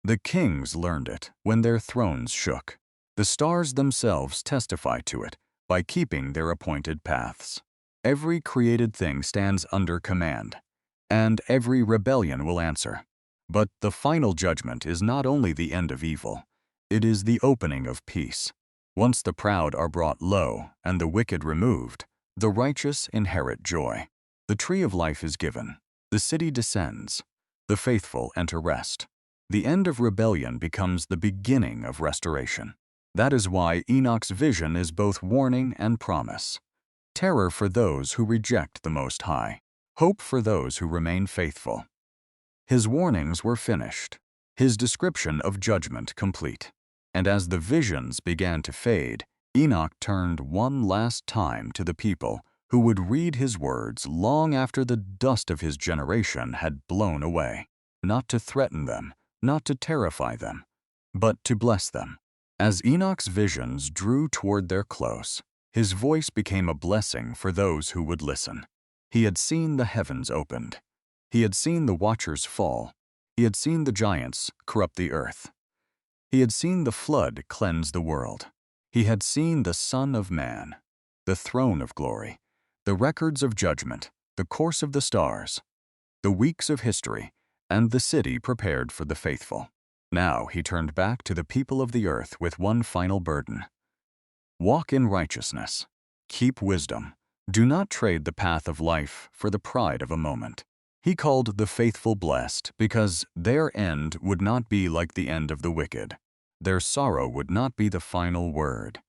S1: The kings learned it when their thrones shook. The stars themselves testify to it by keeping their appointed paths. Every created thing stands under command, and every rebellion will answer. But the final judgment is not only the end of evil, it is the opening of peace. Once the proud are brought low and the wicked removed, the righteous inherit joy. The tree of life is given, the city descends, the faithful enter rest. The end of rebellion becomes the beginning of restoration. That is why Enoch's vision is both warning and promise. Terror for those who reject the Most High, hope for those who remain faithful. His warnings were finished, his description of judgment complete. And as the visions began to fade, Enoch turned one last time to the people who would read his words long after the dust of his generation had blown away, not to threaten them, not to terrify them, but to bless them. As Enoch's visions drew toward their close, his voice became a blessing for those who would listen. He had seen the heavens opened. He had seen the watchers fall. He had seen the giants corrupt the earth. He had seen the flood cleanse the world. He had seen the Son of Man, the throne of glory, the records of judgment, the course of the stars, the weeks of history, and the city prepared for the faithful. Now he turned back to the people of the earth with one final burden. Walk in righteousness. Keep wisdom. Do not trade the path of life for the pride of a moment. He called the faithful blessed because their end would not be like the end of the wicked. Their sorrow would not be the final word.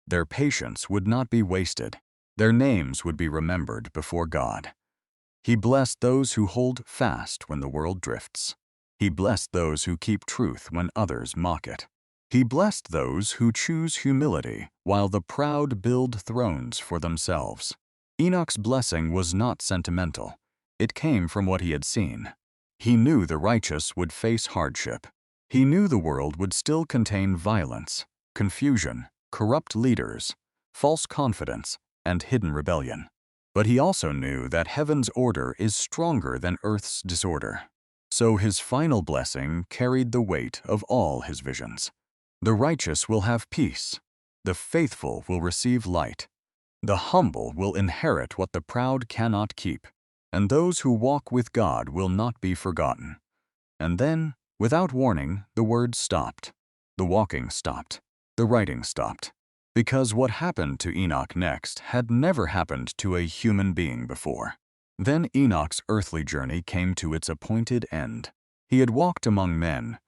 S1: Their patience would not be wasted. Their names would be remembered before God. He blessed those who hold fast when the world drifts. He blessed those who keep truth when others mock it. He blessed those who choose humility while the proud build thrones for themselves. Enoch's blessing was not sentimental. It came from what he had seen. He knew the righteous would face hardship. He knew the world would still contain violence, confusion, corrupt leaders, false confidence, and hidden rebellion. But he also knew that heaven's order is stronger than earth's disorder. So his final blessing carried the weight of all his visions. The righteous will have peace. The faithful will receive light. The humble will inherit what the proud cannot keep. And those who walk with God will not be forgotten. And then, without warning, the words stopped. The walking stopped. The writing stopped. Because what happened to Enoch next had never happened to a human being before. Then Enoch's earthly journey came to its appointed end. He had walked among men,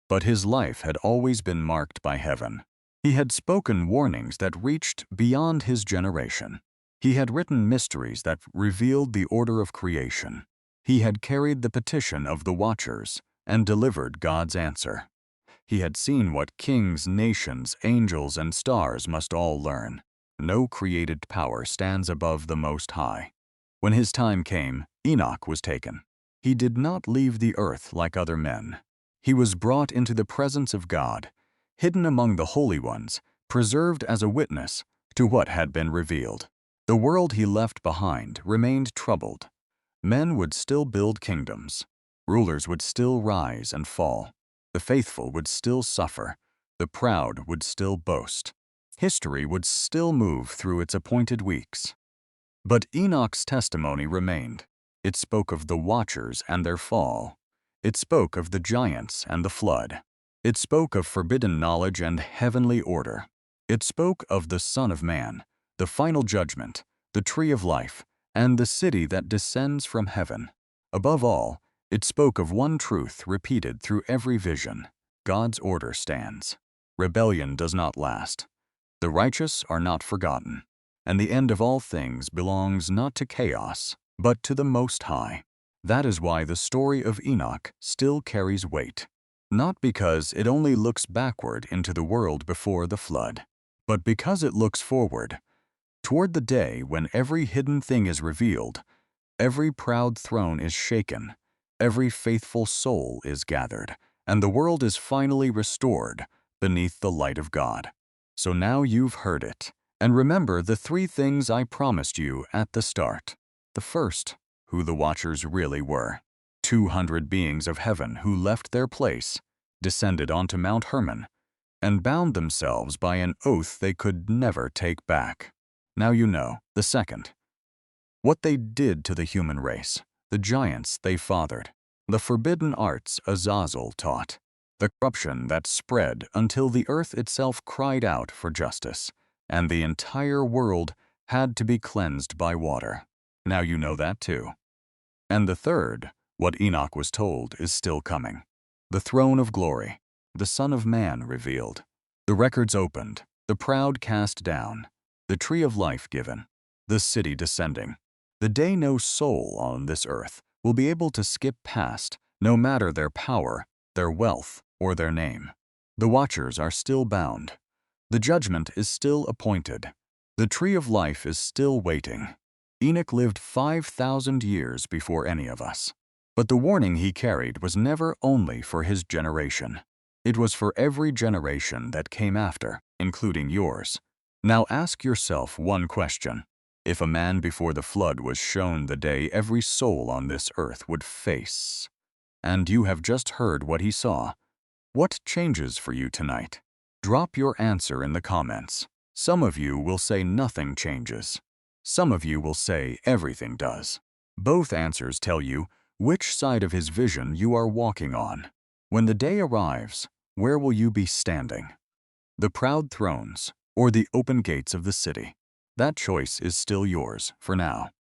S1: but his life had always been marked by heaven. He had spoken warnings that reached beyond his generation. He had written mysteries that revealed the order of creation. He had carried the petition of the watchers and delivered God's answer. He had seen what kings, nations, angels, and stars must all learn. No created power stands above the Most High. When his time came, Enoch was taken. He did not leave the earth like other men. He was brought into the presence of God, hidden among the holy ones, preserved as a witness to what had been revealed. The world he left behind remained troubled. Men would still build kingdoms. Rulers would still rise and fall. The faithful would still suffer. The proud would still boast. History would still move through its appointed weeks. But Enoch's testimony remained. It spoke of the watchers and their fall. It spoke of the giants and the flood. It spoke of forbidden knowledge and heavenly order. It spoke of the Son of Man, the final judgment, the tree of life, and the city that descends from heaven. Above all, it spoke of one truth repeated through every vision. God's order stands. Rebellion does not last. The righteous are not forgotten. And the end of all things belongs not to chaos, but to the Most High. That is why the story of Enoch still carries weight. Not because it only looks backward into the world before the flood, but because it looks forward, toward the day when every hidden thing is revealed, every proud throne is shaken, every faithful soul is gathered, and the world is finally restored beneath the light of God. So now you've heard it. And remember the 3 things I promised you at the start. The first, who the Watchers really were. 200 beings of heaven who left their place, descended onto Mount Hermon, and bound themselves by an oath they could never take back. Now you know. The second, what they did to the human race, the giants they fathered, the forbidden arts Azazel taught, the corruption that spread until the earth itself cried out for justice, and the entire world had to be cleansed by water. Now you know that too. And the third, what Enoch was told, is still coming. The throne of glory, the Son of Man revealed, the records opened, the proud cast down, the tree of life given, the city descending, the day no soul on this earth will be able to skip past, no matter their power, their wealth, or their name. The Watchers are still bound. The judgment is still appointed. The tree of life is still waiting. Enoch lived 5,000 years before any of us. But the warning he carried was never only for his generation. It was for every generation that came after, including yours. Now ask yourself one question. If a man before the flood was shown the day every soul on this earth would face, and you have just heard what he saw, what changes for you tonight? Drop your answer in the comments. Some of you will say nothing changes. Some of you will say everything does. Both answers tell you which side of his vision you are walking on. When the day arrives, where will you be standing? The proud thrones or the open gates of the city? That choice is still yours for now.